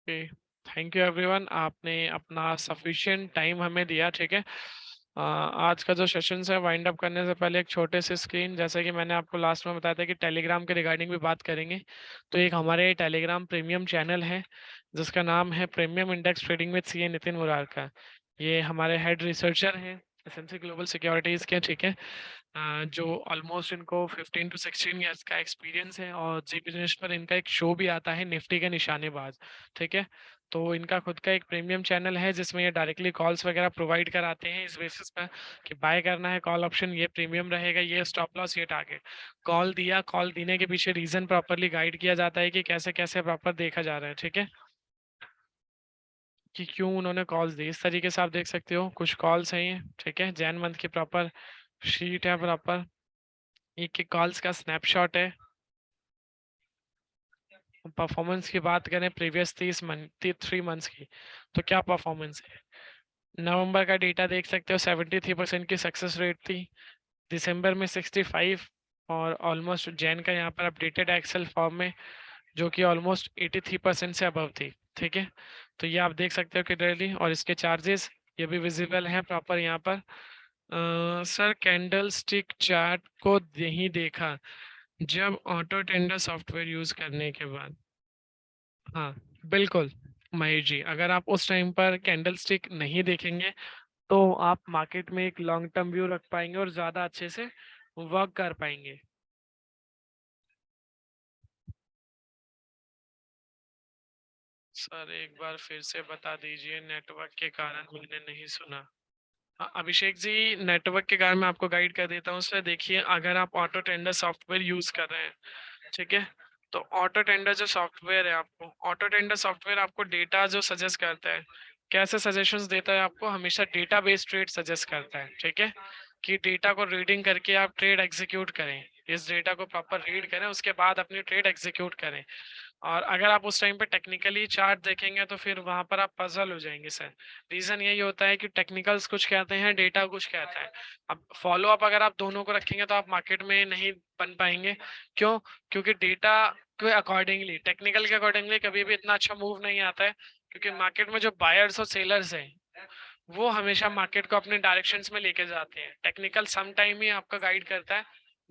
ओके, थैंक यू एवरीवन, आपने अपना सफिशिएंट टाइम हमें दिया, ठीक है। आज का जो सेशन है वाइंड अप करने से पहले एक छोटे से स्क्रीन, जैसे कि मैंने आपको लास्ट में बताया था कि टेलीग्राम के रिगार्डिंग भी बात करेंगे, तो एक हमारे टेलीग्राम प्रीमियम चैनल है जिसका नाम है premium index trading with CA Nitin Murarka. ये हमारे हेड रिसर्चर हैं एसएमसी ग्लोबल सिक्योरिटीज़ के, ठीक है। जो ऑलमोस्ट इनको 15 टू 16 ईयर्स का एक्सपीरियंस है, और जी बिजनेस पर इनका एक शो भी आता है निफ्टी के निशानेबाज, ठीक है। तो इनका खुद का एक प्रीमियम चैनल है जिसमें ये डायरेक्टली कॉल्स वगैरह प्रोवाइड कराते हैं इस बेसिस पर कि बाय करना है कॉल ऑप्शन, ये प्रीमियम रहेगा, ये स्टॉप लॉस, ये टारगेट। कॉल दिया, कॉल देने के पीछे रीजन प्रॉपरली गाइड किया जाता है कि कैसे कैसे प्रॉपर देखा जा रहा है, ठीक है, कि क्यों उन्होंने कॉल्स दी। इस तरीके से आप देख सकते हो कुछ कॉल्स हैं ये, ठीक है। जैन मंथ की प्रॉपर शीट है, प्रॉपर एक एक कॉल्स का स्नैपशॉट है। परफॉर्मेंस की बात करें प्रीवियस 3 मंथ्स की, तो क्या परफॉर्मेंस है। नवंबर का डेटा देख सकते हो, 73% की सक्सेस रेट थी, दिसंबर में 65, और ऑलमोस्ट जैन का यहाँ पर अपडेटेड एक्सेल फॉर्म में जो कि ऑलमोस्ट 83% से अबव थी, ठीक है। तो ये आप देख सकते हो कि डेली, और इसके चार्जेस ये भी विजिबल हैं प्रॉपर यहाँ पर। सर कैंडल स्टिक चार्ट को नहीं देखा जब ऑटो टेंडर सॉफ्टवेयर यूज करने के बाद। हाँ बिल्कुल महेश जी, अगर आप उस टाइम पर कैंडल स्टिक नहीं देखेंगे तो आप मार्केट में एक लॉन्ग टर्म व्यू रख पाएंगे और ज़्यादा अच्छे से वर्क कर पाएंगे। सर एक बार फिर से बता दीजिए, नेटवर्क के कारण मैंने नहीं सुना। अभिषेक जी, नेटवर्क के कारण मैं आपको गाइड कर देता हूँ सर। देखिए अगर आप ऑटो टेंडर सॉफ्टवेयर यूज कर रहे हैं, ठीक है, तो ऑटो टेंडर जो सॉफ्टवेयर है, आपको ऑटो टेंडर सॉफ्टवेयर आपको डेटा जो सजेस्ट करता है, कैसे सजेशंस देता है आपको, हमेशा डेटा बेस्ड ट्रेड सजेस्ट करता है, ठीक है, कि डेटा को रीडिंग करके आप ट्रेड एग्जीक्यूट करें, इस डेटा को प्रॉपर रीड करें, उसके बाद अपनी ट्रेड एग्जीक्यूट करें। और अगर आप उस टाइम पे टेक्निकली चार्ट देखेंगे तो फिर वहां पर आप पजल हो जाएंगे सर। रीजन यही होता है कि टेक्निकल्स कुछ कहते हैं, डेटा कुछ कहता है। अब फॉलो अप अगर आप दोनों को रखेंगे तो आप मार्केट में नहीं बन पाएंगे। क्यों? क्योंकि डेटा के अकॉर्डिंगली, टेक्निकल के अकॉर्डिंगली कभी भी इतना अच्छा मूव नहीं आता है, क्योंकि मार्केट में जो बायर्स और सेलर्स हैं वो हमेशा मार्केट को अपने डायरेक्शंस में लेके जाते हैं। टेक्निकल सम टाइम ही आपका गाइड करता है,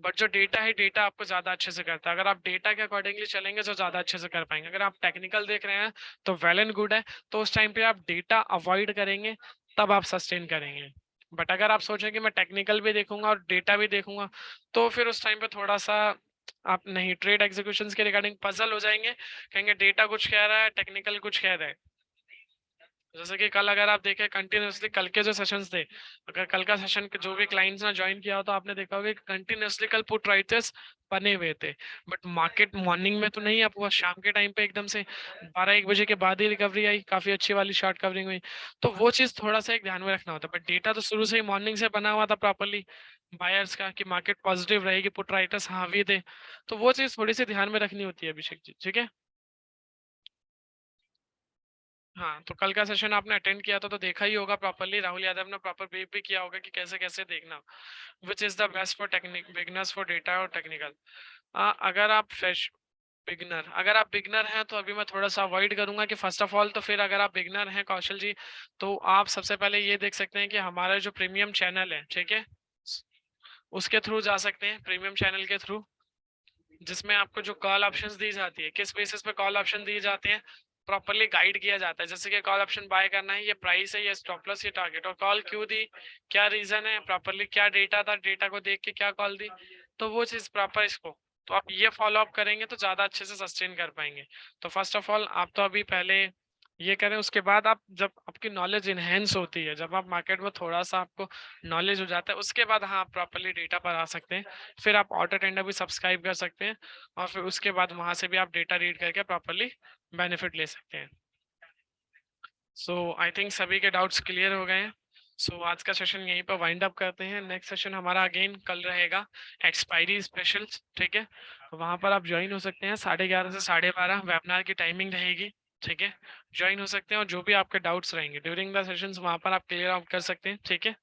बट जो डेटा है, डेटा आपको ज्यादा अच्छे से करता है। अगर आप डेटा के अकॉर्डिंगली चलेंगे तो ज्यादा अच्छे से कर पाएंगे। अगर आप टेक्निकल देख रहे हैं तो वेल एंड गुड है, तो उस टाइम पे आप डेटा अवॉइड करेंगे, तब आप सस्टेन करेंगे। बट अगर आप सोचें कि मैं टेक्निकल भी देखूंगा और डेटा भी देखूंगा, तो फिर उस टाइम पे थोड़ा सा आप नहीं, ट्रेड एग्जीक्यूशंस के रिगार्डिंग पजल हो जाएंगे, कहेंगे डेटा कुछ कह रहा है, टेक्निकल कुछ कह रहा है। जैसे कि कल अगर आप देखें कंटिन्यूसली, कल के जो सेशंस थे, अगर कल का सेशन जो भी क्लाइंट्स ने ज्वाइन किया हो तो आपने देखा होगा कि कंटिन्यूसली कल पुट राइटर्स बने हुए थे। बट मार्केट मॉर्निंग में तो नहीं अप हुआ, शाम के टाइम पे एकदम से 12-1 बजे के बाद ही रिकवरी आई, काफी अच्छी वाली शॉर्ट कवरिंग हुई। तो वो चीज थोड़ा सा एक ध्यान में रखना होता है। बट डेटा तो शुरू से ही मॉर्निंग से बना हुआ था प्रॉपरली बायर्स का, कि मार्केट पॉजिटिव रहेगी, पुट राइटर्स हावी थे। तो वो चीज थोड़ी सी ध्यान में रखनी होती है अभिषेक जी, ठीक है। हाँ, तो कल का सेशन आपने अटेंड किया था तो देखा ही होगा प्रॉपर्ली, राहुल यादव ने प्रॉपर ब्रीफ भी किया होगा कि कैसे कैसे देखना, which is the best for technique beginners for data और टेक्निकल। अगर आप फ्रेश बिगनर, अगर आप बिगनर हैं तो अभी मैं थोड़ा सा अवॉइड करूंगा कि फर्स्ट ऑफ ऑल, तो फिर अगर आप बिगनर हैं कौशल जी, तो आप सबसे पहले ये देख सकते हैं कि हमारा जो प्रीमियम चैनल है, ठीक है, उसके थ्रू जा सकते हैं, प्रीमियम चैनल के थ्रू, जिसमें आपको जो कॉल ऑप्शंस दी जाती है, किस बेसिस पे कॉल ऑप्शन दिए जाते हैं, प्रॉपर्ली गाइड किया जाता है। जैसे कि कॉल ऑप्शन बाय करना है, ये प्राइस है, ये स्टॉप लॉस, ये टारगेट, और कॉल क्यों दी, क्या रीजन है, प्रॉपर्ली क्या डेटा था, डेटा को देख के क्या कॉल दी, तो वो चीज प्रॉपर इसको, तो आप ये फॉलो अप करेंगे तो ज्यादा अच्छे से सस्टेन कर पाएंगे। तो फर्स्ट ऑफ ऑल आप तो अभी पहले ये करें, उसके बाद आप जब आपकी नॉलेज इनहेंस होती है, जब आप मार्केट में थोड़ा सा आपको नॉलेज हो जाता है, उसके बाद हाँ आप प्रॉपर्ली डेटा पर आ सकते हैं। फिर आप ऑटो टेंडर भी सब्सक्राइब कर सकते हैं, और फिर उसके बाद वहां से भी आप डेटा रीड करके प्रॉपर्ली बेनिफिट ले सकते हैं। सो आई थिंक सभी के डाउट्स क्लियर हो गए हैं। सो आज का सेशन यहीं पर वाइंड अप करते हैं। नेक्स्ट सेशन हमारा अगेन कल रहेगा, एक्सपायरी स्पेशल, ठीक है। वहां पर आप ज्वाइन हो सकते हैं 11:30 से 12:30 वेबिनार की टाइमिंग रहेगी, ठीक है। ज्वाइन हो सकते हैं और जो भी आपके डाउट्स रहेंगे ड्यूरिंग द सेशंस वहां पर आप क्लियर आउट कर सकते हैं, ठीक है।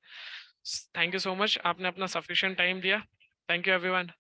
थैंक यू सो मच, आपने अपना सफिशिएंट टाइम दिया। Thank you everyone.